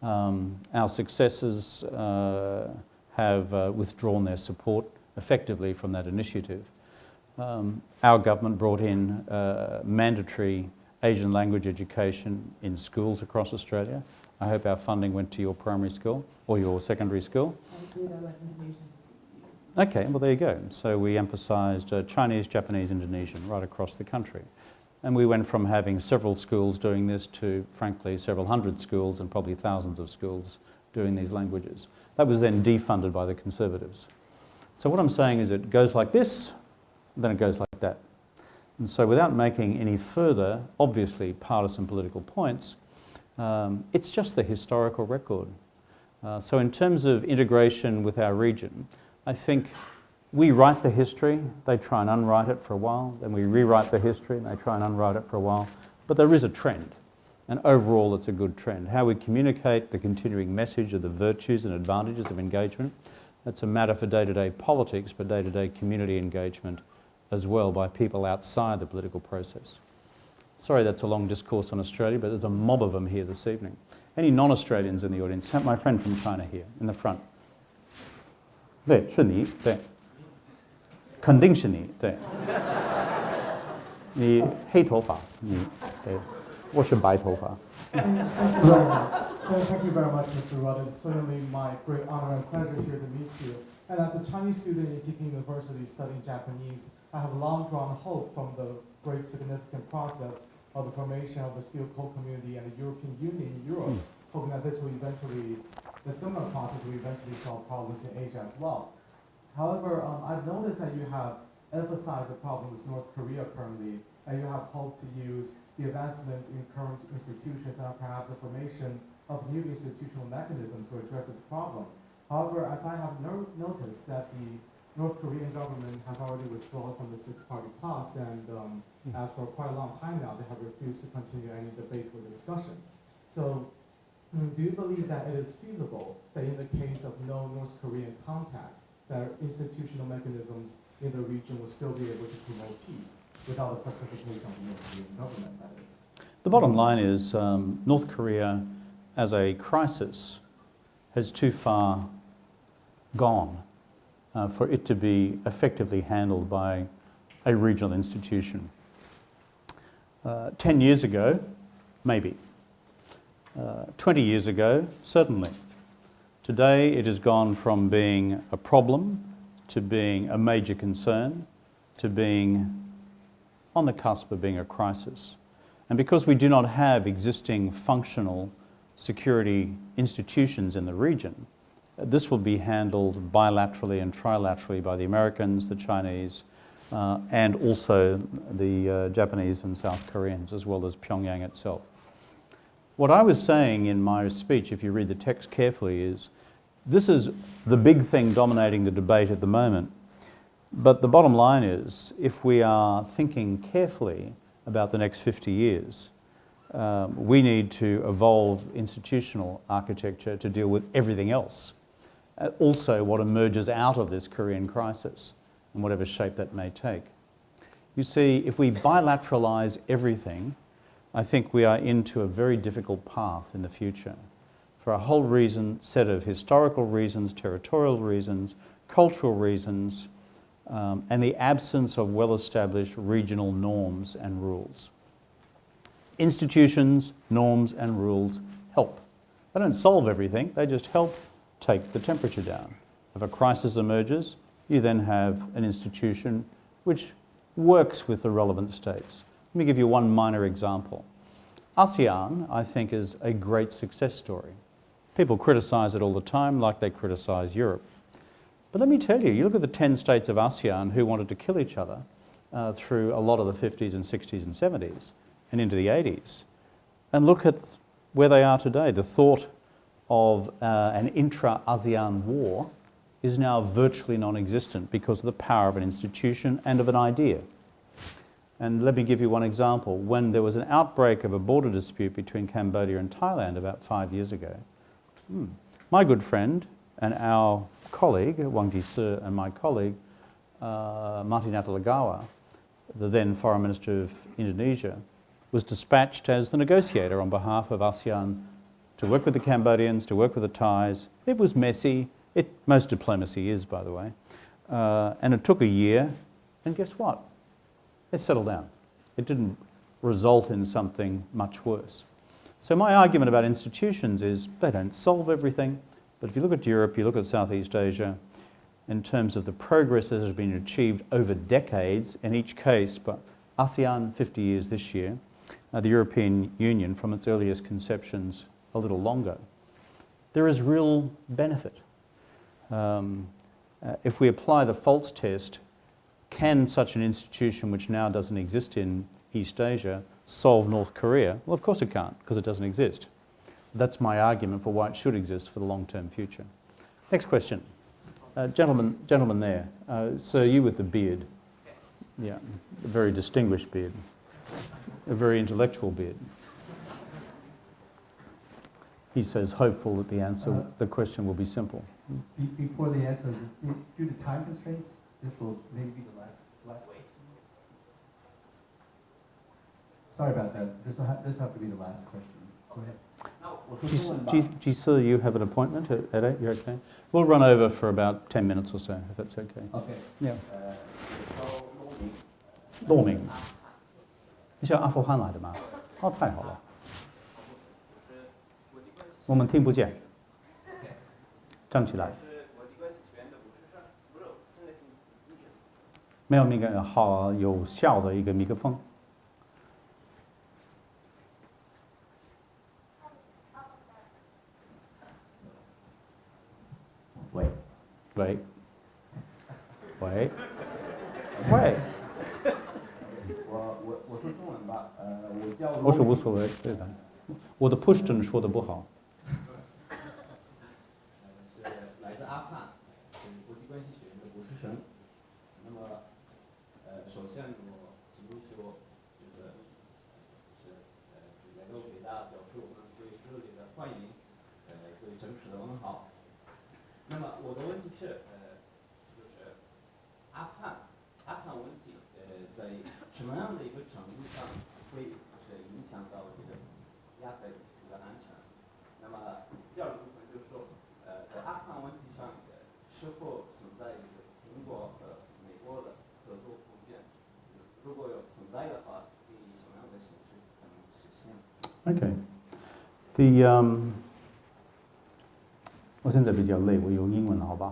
Our successors have withdrawn their support effectively from that initiative. Our government brought in mandatory Asian language education in schools across Australia. I hope our funding went to your primary school or your secondary school. I did. I went Indonesian for 6 years. Okay, well there you go. So we emphasised Chinese, Japanese, Indonesian right across the country. And we went from having several schools doing this to, frankly, several hundred schools and probably thousands of schools doing these languages. That was then defunded by the Conservatives. So what I'm saying is it goes like this, then it goes like that. And so without making any further, obviously, partisan political points, it's just the historical record. So in terms of integration with our region, I think we write the history, they try and unwrite it for a while, then we rewrite the history and they try and unwrite it for a while. But there is a trend, and overall it's a good trend. How we communicate the continuing message of the virtues and advantages of engagement, that's a matter for day-to-day politics, but day-to-day community engagement as well by people outside the political process. Sorry that's a long discourse on Australia, but there's a mob of them here this evening. Any non-Australians in the audience? My friend from China here, in the front. 对，是你，对，肯定是你，对。你黑头发，你，对，我是白头发。 Thank you very much, Mr. Rudd. It's certainly my great honor and pleasure here to meet you. And as a Chinese student in Peking University studying Japanese, I have long drawn hope from the great significant process of the formation of the Steel Coal Community and the European Union in Europe, hoping that this will eventually, the similar process will eventually solve problems in Asia as well. However, I've noticed that you have emphasized the problem with North Korea currently, and you have hoped to use the advancements in current institutions and perhaps the formation of new institutional mechanisms to address this problem. However, as I have noticed that the North Korean government has already withdrawn from the six-party talks, and as for quite a long time now, they have refused to continue any debate or discussion. So, do you believe that it is feasible that in the case of no North Korean contact, that institutional mechanisms in the region will still be able to promote peace without the participation of the North Korean government, that is? The bottom line is North Korea as a crisis has too far gone for it to be effectively handled by a regional institution. 10 years ago, maybe. 20 years ago, certainly. Today it has gone from being a problem to being a major concern to being on the cusp of being a crisis. And because we do not have existing functional security institutions in the region, this will be handled bilaterally and trilaterally by the Americans, the Chinese, and also the Japanese and South Koreans, as well as Pyongyang itself. What I was saying in my speech, if you read the text carefully, is this is the big thing dominating the debate at the moment. But the bottom line is, if we are thinking carefully about the next 50 years, we need to evolve institutional architecture to deal with everything else. Also what emerges out of this Korean crisis, and whatever shape that may take. You see, if we bilateralize everything, I think we are into a very difficult path in the future for a whole set of historical reasons, territorial reasons, cultural reasons, and the absence of well-established regional norms and rules. Institutions, norms and rules help. They don't solve everything, they just help take the temperature down. If a crisis emerges, you then have an institution which works with the relevant states. Let me give you one minor example. ASEAN, I think, is a great success story. People criticize it all the time like they criticize Europe. But let me tell you, you look at the 10 states of ASEAN who wanted to kill each other through a lot of the 50s and 60s and 70s and into the 80s, and look at where they are today. The thought of an intra-ASEAN war is now virtually non-existent because of the power of an institution and of an idea. And let me give you one example. When there was an outbreak of a border dispute between Cambodia and Thailand about 5 years ago, my good friend and our colleague, Wang Jise, and my colleague, Martin Natalegawa, the then Foreign Minister of Indonesia, was dispatched as the negotiator on behalf of ASEAN to work with the Cambodians, to work with the Thais. It was messy. Most diplomacy is, by the way. And it took a year, and guess what? It settled down. It didn't result in something much worse. So my argument about institutions is they don't solve everything, but if you look at Europe, you look at Southeast Asia, in terms of the progress that has been achieved over decades, in each case, but ASEAN 50 years this year, the European Union from its earliest conceptions a little longer, there is real benefit. If we apply the False test, can such an institution, which now doesn't exist in East Asia, solve North Korea? Well, of course it can't, because it doesn't exist. That's my argument for why it should exist for the long-term future. Next question. Gentleman there. So you with the beard. Yeah, a very distinguished beard. A very intellectual beard. He says hopeful that the question will be simple. Before the answer, due to time constraints, this will maybe be the last wait. Sorry about that. This have to be the last question. Go ahead. Jisa, you have an appointment at 8? You're okay? We'll run over for about 10 minutes or so, if that's okay. Okay. Yeah. 陆明，你是阿富汗来的吗？哦，太好了。我们听不见。站起来。没有那个好有效的一个麦克风。喂。喂。喂。喂。我说中文吧，我叫。我说无所谓，对的。我的 Pushton 说的不好。是来自阿富汗，国际关系学院的博士生。那么，首先我请求能够给大家表示我们最热烈的欢迎，最诚挚的问好。那么我的问题是，就是阿富汗问题，在什么样的一个程度上会影响到这个亚太地区的安全？那么第二个部分就是说，在阿富汗问题上，是否存在一个中国和美国的合作空间？如果有存在的话，以什么样的形式可能实现 ？Okay. 我现在比较累，我用英文了，好吧？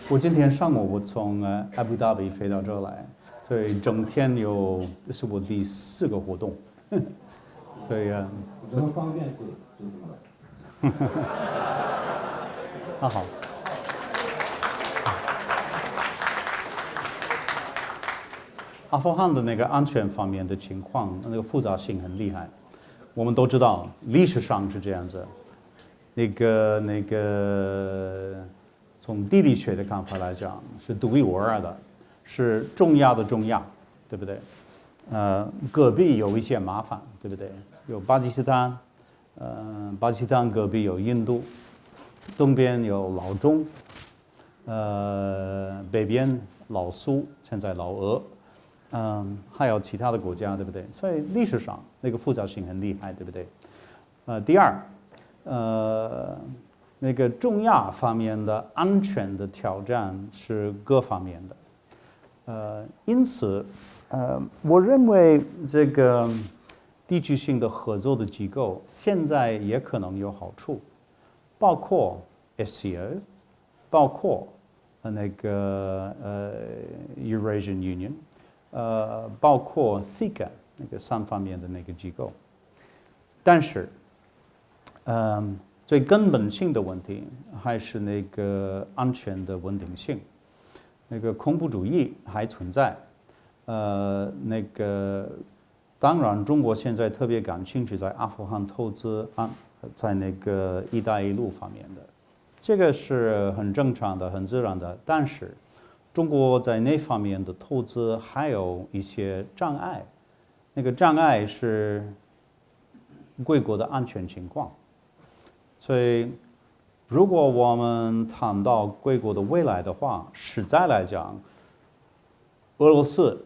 我今天上午我从阿布达比飞到这儿来，所以整天这是我第4个活动，所以怎么方便就怎么来。好。阿富汗的那个安全方面的情况，那个复杂性很厉害。我们都知道，历史上是这样子。那个，从地理学的看法来讲，是独一无二的，是中亚的中亚，对不对？戈壁有一些麻烦，对不对？有巴基斯坦，巴基斯坦戈壁有印度，东边有老中，北边老苏，现在老俄，还有其他的国家，对不对？所以历史上那个复杂性很厉害，对不对？第二。那个中亚方面的安全的挑战是各方面的，因此，我认为这个地区性的合作的机构现在也可能有好处，包括 SCO， 包括那个Eurasian Union， 包括 SICA 那个3方面的那个机构，但是。最根本性的问题还是那个安全的稳定性，那个恐怖主义还存在，那个当然，中国现在特别感兴趣在阿富汗投资在那个“一带一路”方面的，这个是很正常的、很自然的。但是，中国在那方面的投资还有一些障碍，那个障碍是贵国的安全情况。所以，如果我们谈到贵国的未来的话，实在来讲，俄罗斯、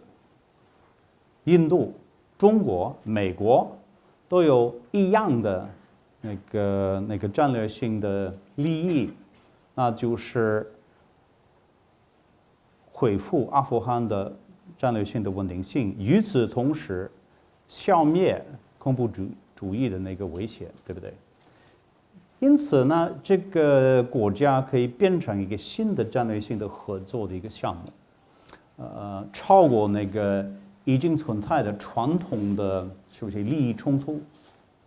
印度、中国、美国都有一样的那个战略性的利益，那就是恢复阿富汗的战略性的稳定性，与此同时消灭恐怖主义的那个威胁，对不对？因此呢，这个国家可以变成一个新的战略性的合作的一个项目，超过那个已经存在的传统的是不是利益冲突，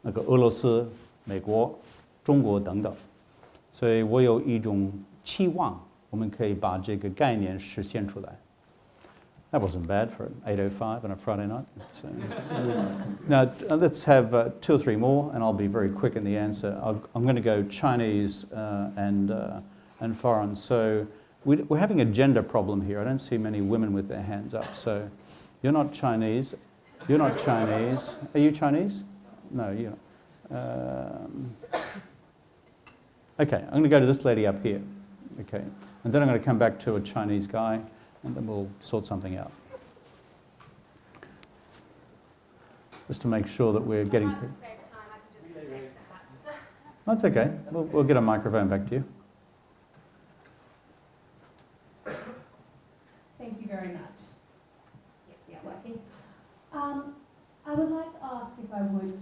那个俄罗斯、美国、中国等等，所以我有一种期望，我们可以把这个概念实现出来。That wasn't bad for 8:05 on a Friday night. So, now let's have 2 or 3 more, and I'll be very quick in the answer. I'm going to go Chinese and foreign. So we're having a gender problem here. I don't see many women with their hands up. So you're not Chinese. You're not Chinese. Are you Chinese? No, you're not. Okay, I'm going to go to this lady up here. Okay, and then I'm going to come back to a Chinese guy. And then we'll sort something out. Just to make sure that we're getting... That's okay. We'll get a microphone back to you. Thank you very much. Yes, we are working. I would like to ask, if I would,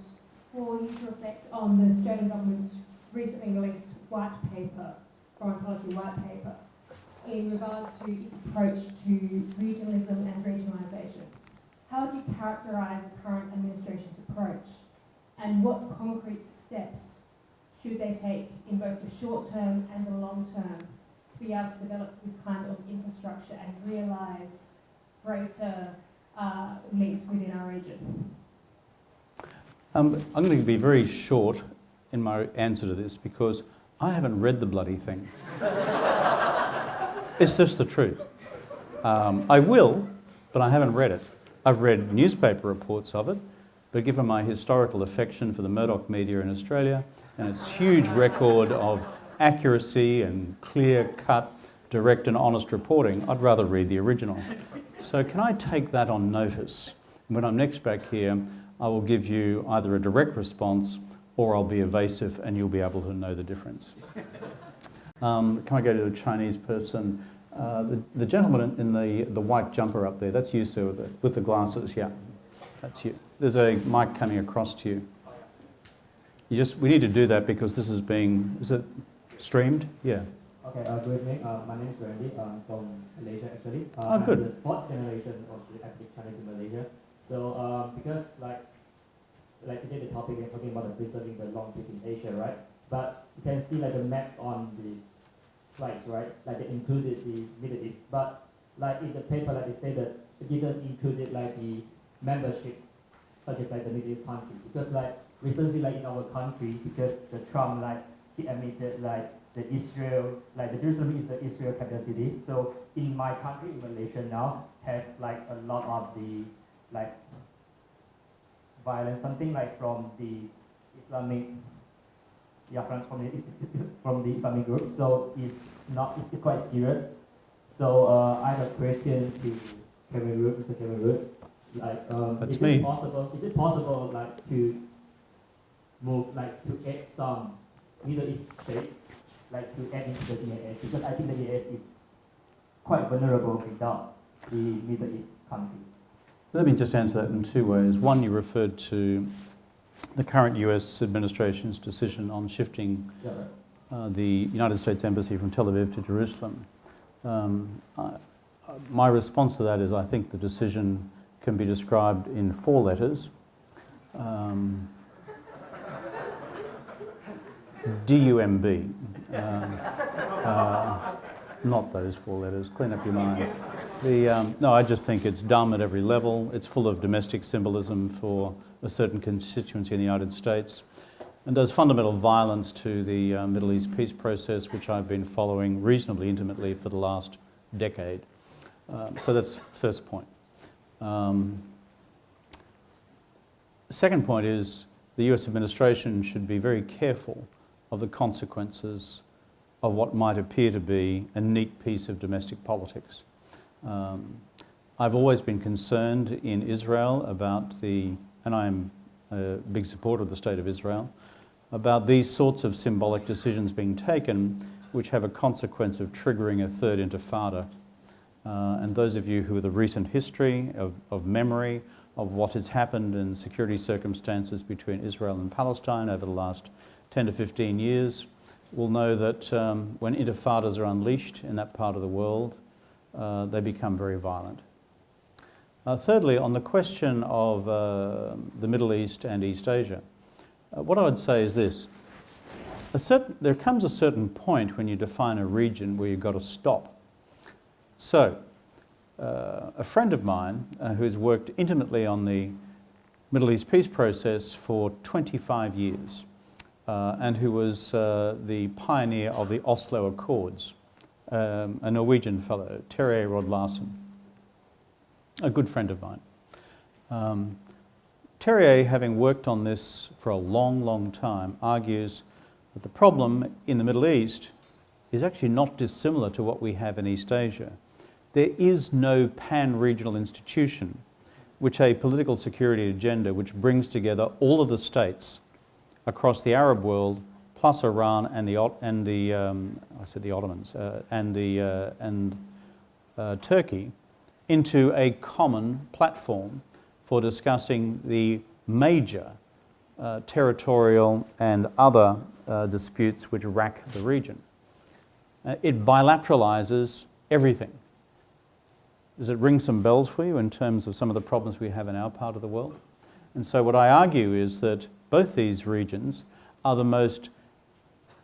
for you to reflect on the Australian government's recently released white paper, foreign policy white paper, in regards to its approach to regionalism and regionalisation. How do you characterise the current administration's approach, and what concrete steps should they take in both the short term and the long term to be able to develop this kind of infrastructure and realise greater links within our region? I'm going to be very short in my answer to this because I haven't read the bloody thing. It's just the truth. I will, but I haven't read it. I've read newspaper reports of it, but given my historical affection for the Murdoch media in Australia and its huge record of accuracy and clear-cut, direct and honest reporting, I'd rather read the original. So can I take that on notice? When I'm next back here, I will give you either a direct response or I'll be evasive and you'll be able to know the difference. Can I go to a Chinese person? The gentleman in the white jumper up there, that's you, sir, with the glasses, yeah. That's you. There's a mic coming across to you. We need to do that because this is being, is it streamed? Yeah. Okay, good evening. My name is Randy. I'm from Malaysia, actually. Oh, good. I'm the 4th generation of the ethnic Chinese in Malaysia. So, because like today the topic we're talking about preserving the long peace in Asia, right? But you can see like the maps on the slides, right? Like they included the Middle East, but like in the paper, like they stated, it didn't include like the membership, such as like the Middle East country, because like recently, like in our country, because the Trump like he admitted like the Israel, like the Jerusalem is the Israel capital city. So in my country, in Malaysia now, has like a lot of the like violence, something like from the Islamic. Yeah, from the Islamic group, so it's quite serious. So I have a question to Mr. Cameron. Like, That's is me. It possible like to move like to add some Middle East states like to add into the EAS, because I think the EAS is quite vulnerable without the Middle East country. Let me just answer that in 2 ways. One, you referred to the current US administration's decision on shifting the United States Embassy from Tel Aviv to Jerusalem. My response to that is I think the decision can be described in 4 letters. DUMB. Not those 4 letters. Clean up your mind. No, I just think it's dumb at every level. It's full of domestic symbolism for a certain constituency in the United States, and does fundamental violence to the Middle East peace process, which I've been following reasonably intimately for the last decade. So that's the first point. Second point is the US administration should be very careful of the consequences of what might appear to be a neat piece of domestic politics. I've always been concerned in Israel about and I'm a big supporter of the state of Israel, about these sorts of symbolic decisions being taken which have a consequence of triggering a third intifada. And those of you who have the recent history of memory of what has happened in security circumstances between Israel and Palestine over the last 10 to 15 years will know that when intifadas are unleashed in that part of the world, they become very violent. Thirdly, on the question of the Middle East and East Asia, what I would say is this. There comes a certain point when you define a region where you've got to stop. So, a friend of mine who's worked intimately on the Middle East peace process for 25 years and who was the pioneer of the Oslo Accords, a Norwegian fellow, Terje Rod Larsen, a good friend of mine. Terje, having worked on this for a long, long time, argues that the problem in the Middle East is actually not dissimilar to what we have in East Asia. There is no pan-regional institution which a political security agenda which brings together all of the states across the Arab world, plus Iran and the Ottomans and Turkey, into a common platform for discussing the major territorial and other disputes which rack the region. It bilateralizes everything. Does it ring some bells for you in terms of some of the problems we have in our part of the world? And so what I argue is that both these regions are the most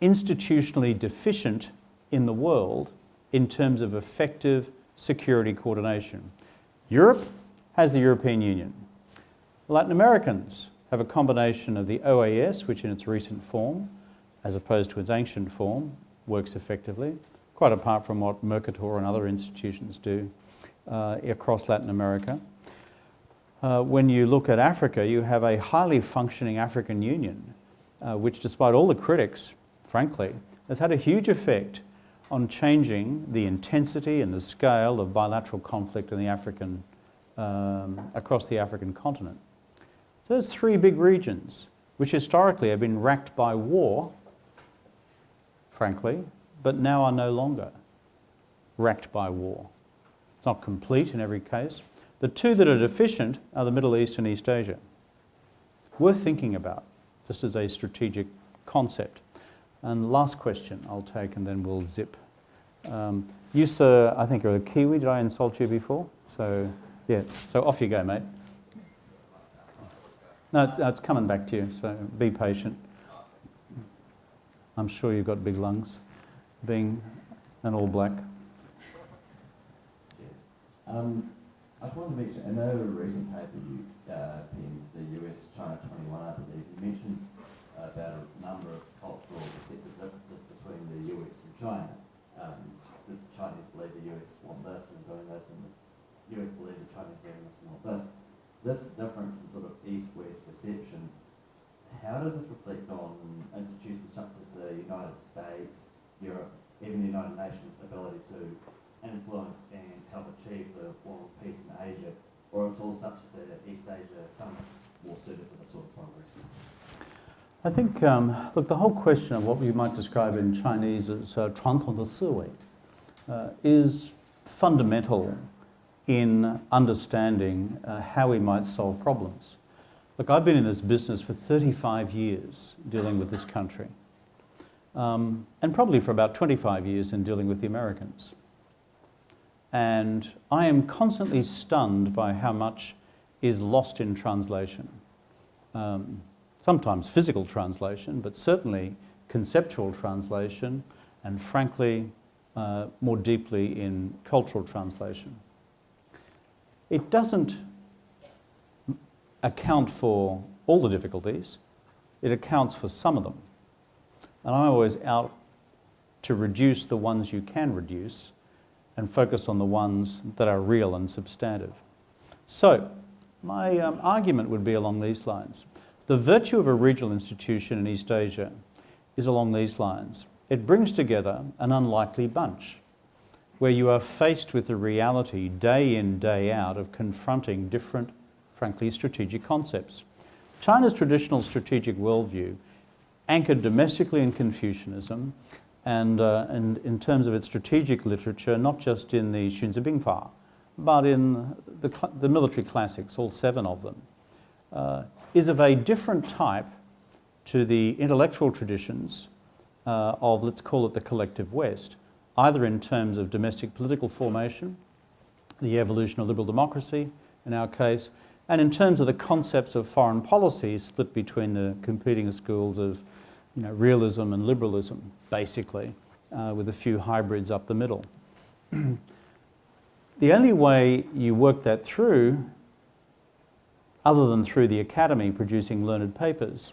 institutionally deficient in the world in terms of effective security coordination. Europe has the European Union. Latin Americans have a combination of the OAS, which in its recent form, as opposed to its ancient form, works effectively, quite apart from what Mercator and other institutions do across Latin America. When you look at Africa, you have a highly functioning African Union, which despite all the critics, frankly, has had a huge effect on changing the intensity and the scale of bilateral conflict in the African, across the African continent. So there's three big regions, which historically have been racked by war, frankly, but now are no longer racked by war. It's not complete in every case. The two that are deficient are the Middle East and East Asia. Worth thinking about, just as a strategic concept. And last question I'll take and then we'll zip. You, sir, I think are a Kiwi. Did I insult you before? So, yeah, so off you go, mate. No, it's coming back to you, so be patient. I'm sure you've got big lungs, being an All Black. I just wanted to mention, in a recent paper you penned, the US-China 21, I believe, you mentioned about a number of cultural perceptive differences between the US and China. The Chinese believe the US want this and doing this, and the US believe the Chinese doing this and want this. This difference in sort of East-West perceptions, how does this reflect on institutions such as the United States, Europe, even the United Nations' ability to influence and help achieve the world peace in Asia, or a tool such as the East Asia Summit more suited for this sort of progress? I think, look, the whole question of what we might describe in Chinese as 传统的思维 is fundamental in understanding how we might solve problems. Look, I've been in this business for 35 years dealing with this country, and probably for about 25 years in dealing with the Americans. And I am constantly stunned by how much is lost in translation. Sometimes physical translation, but certainly conceptual translation, and frankly, more deeply in cultural translation. It doesn't account for all the difficulties, it accounts for some of them. And I'm always out to reduce the ones you can reduce and focus on the ones that are real and substantive. So, my argument would be along these lines. The virtue of a regional institution in East Asia is along these lines. It brings together an unlikely bunch where you are faced with the reality day in, day out of confronting different, frankly, strategic concepts. China's traditional strategic worldview, anchored domestically in Confucianism and in terms of its strategic literature, not just in the Xunzibingfa, but in the military classics, all 7 of them, is of a different type to the intellectual traditions of, let's call it the collective West, either in terms of domestic political formation, the evolution of liberal democracy in our case, and in terms of the concepts of foreign policy split between the competing schools of realism and liberalism, basically, with a few hybrids up the middle. The only way you work that through, other than through the academy producing learned papers,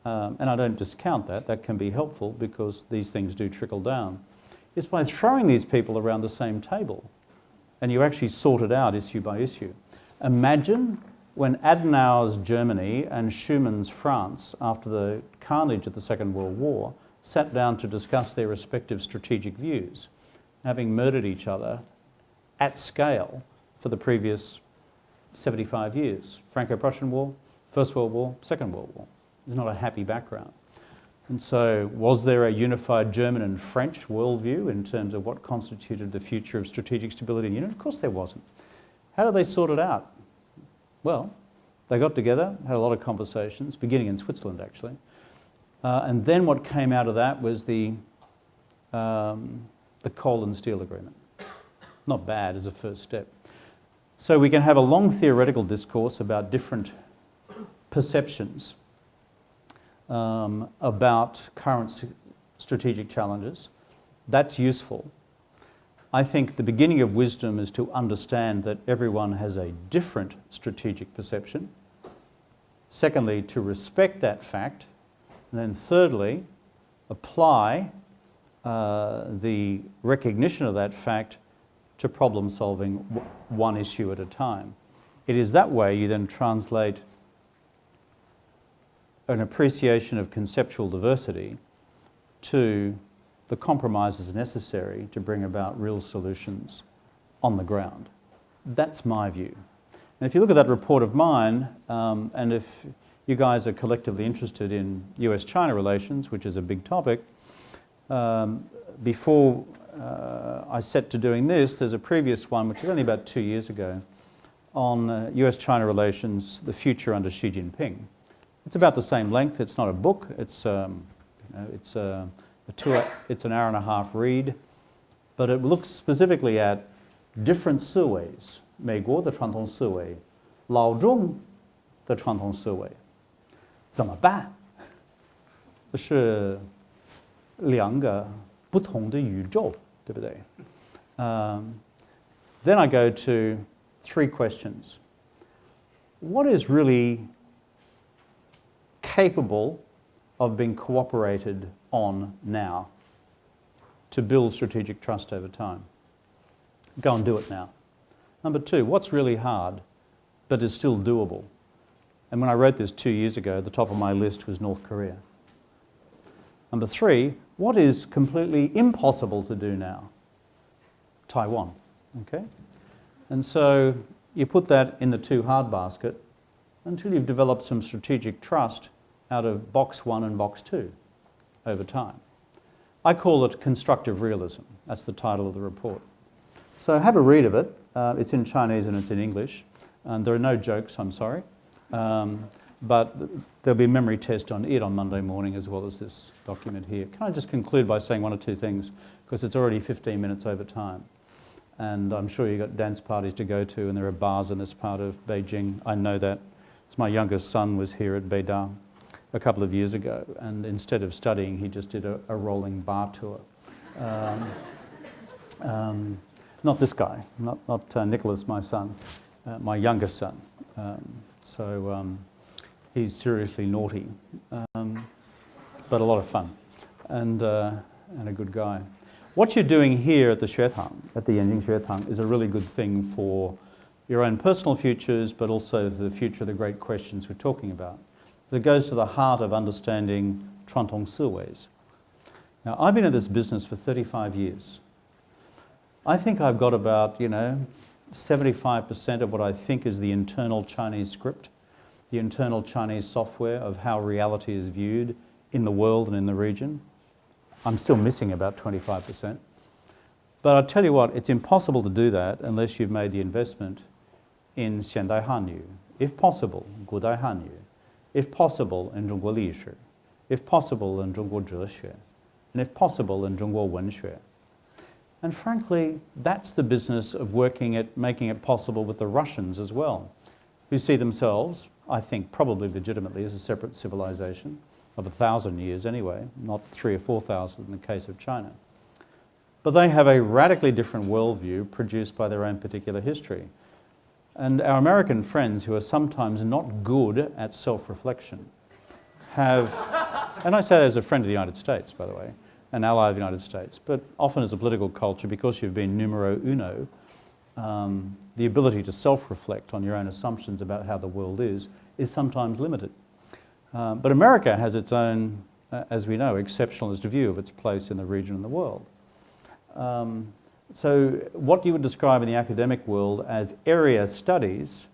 and I don't discount that, that can be helpful because these things do trickle down, is by throwing these people around the same table and you actually sort it out issue by issue. Imagine when Adenauer's Germany and Schumann's France, after the carnage of the Second World War, sat down to discuss their respective strategic views, having murdered each other at scale for the previous 75 years. Franco-Prussian War, First World War, Second World War. It's not a happy background. And so, was there a unified German and French worldview in terms of what constituted the future of strategic stability and unity? Of course there wasn't. How did they sort it out? Well, they got together, had a lot of conversations, beginning in Switzerland actually, and then what came out of that was the coal and steel agreement. Not bad as a first step. So we can have a long theoretical discourse about different perceptions about current strategic challenges. That's useful. I think the beginning of wisdom is to understand that everyone has a different strategic perception. Secondly, to respect that fact. And then thirdly, apply the recognition of that fact to problem solving one issue at a time. It is that way you then translate an appreciation of conceptual diversity to the compromises necessary to bring about real solutions on the ground. That's my view. And if you look at that report of mine, and if you guys are collectively interested in US-China relations, which is a big topic, before I set to doing this, there's a previous one, which is only about 2 years ago, on US-China relations, the future under Xi Jinping. It's about the same length. It's not a book. It's it's an hour and a half read, but it looks specifically at different 思维，美国的传统思维，老中的传统思维，怎么办？这是两个不同的宇宙，对不对？Then I go to 3 questions. What is really capable of being cooperated on now to build strategic trust over time? Go and do it now. Number 2, what's really hard but is still doable? And when I wrote this 2 years ago, the top of my list was North Korea. Number 3, what is completely impossible to do now? Taiwan, okay? And so you put that in the too hard basket until you've developed some strategic trust out of box 1 and box 2 over time. I call it constructive realism. That's the title of the report. So have a read of it. It's in Chinese and it's in English. And there are no jokes, I'm sorry. But there'll be a memory test on it on Monday morning as well as this document here. Can I just conclude by saying 1 or 2 things? Because it's already 15 minutes over time. And I'm sure you've got dance parties to go to and there are bars in this part of Beijing. I know that. It's my youngest son was here at Beida a couple of years ago, and instead of studying, he just did a rolling bar tour. Not this guy, not Nicholas, my son. my youngest son. He's seriously naughty, but a lot of fun, and a good guy. What you're doing here at the Xuetang, at the Yanjing Xuetang, is a really good thing for your own personal futures, but also for the future of the great questions we're talking about. That goes to the heart of understanding 传统思维. Now, I've been in this business for 35 years. I think I've got about, 75% of what I think is the internal Chinese script, the internal Chinese software of how reality is viewed in the world and in the region. I'm still missing about 25%. But I'll tell you what, it's impossible to do that unless you've made the investment in Xiandai Hanyu, if possible, Gudai Hanyu, if possible, in Zhongguo Lishi, if possible, in Zhongguo Zhexue, and if possible, in Zhongguo Wenxue. And frankly, that's the business of working at making it possible with the Russians as well, who see themselves, I think probably legitimately, as a separate civilization of 1,000 years anyway, not 3,000 or 4,000 in the case of China. But they have a radically different worldview produced by their own particular history. And our American friends, who are sometimes not good at self-reflection, have, and I say that as a friend of the United States, by the way, an ally of the United States, but often as a political culture, because you've been numero uno, the ability to self-reflect on your own assumptions about how the world is sometimes limited. But America has its own, as we know, exceptionalist view of its place in the region and the world. So what you would describe in the academic world as area studies,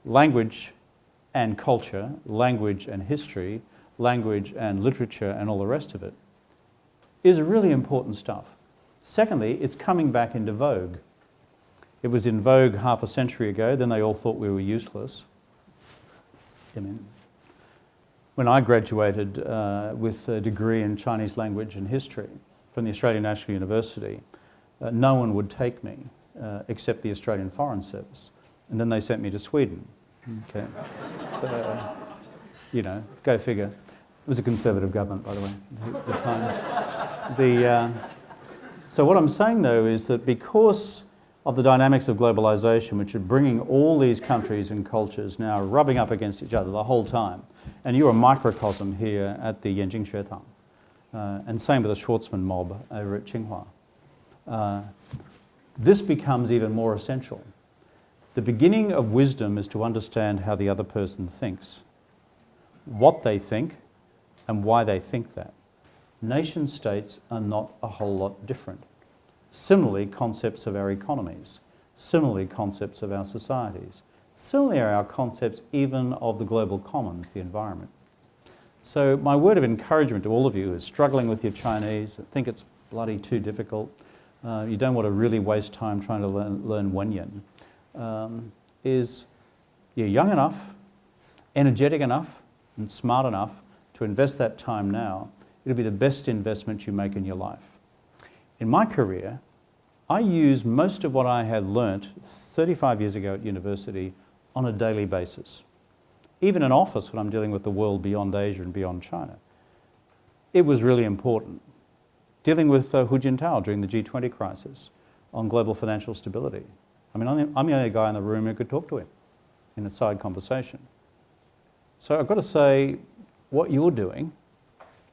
language and culture, language and history, language and literature and all the rest of it, is really important stuff. Secondly, it's coming back into vogue. It was in vogue half a century ago, then they all thought we were useless. When I graduated with a degree in Chinese language and history from the Australian National University, no one would take me except the Australian Foreign Service. And then they sent me to Sweden. Okay. So, go figure. It was a Conservative government, by the way, at the time. So what I'm saying, though, is that because of the dynamics of globalization, which are bringing all these countries and cultures now rubbing up against each other the whole time, and you're a microcosm here at the Yanjing Xuetang, and same with the Schwarzman mob over at Tsinghua. This becomes even more essential. The beginning of wisdom is to understand how the other person thinks, what they think, and why they think that. Nation states are not a whole lot different. Similarly, concepts of our economies. Similarly, concepts of our societies. Similarly, are our concepts even of the global commons, the environment. So my word of encouragement to all of you who are struggling with your Chinese, think it's bloody too difficult, you don't want to really waste time trying to learn Wenyan, is you're young enough, energetic enough, and smart enough to invest that time now. It'll be the best investment you make in your life. In my career, I use most of what I had learnt 35 years ago at university on a daily basis. Even in office, when I'm dealing with the world beyond Asia and beyond China, it was really important. Dealing with Hu Jintao during the G20 crisis on global financial stability. I mean, I'm the only guy in the room who could talk to him in a side conversation. So I've got to say, what you're doing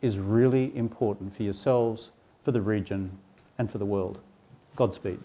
is really important for yourselves, for the region, and for the world. Godspeed.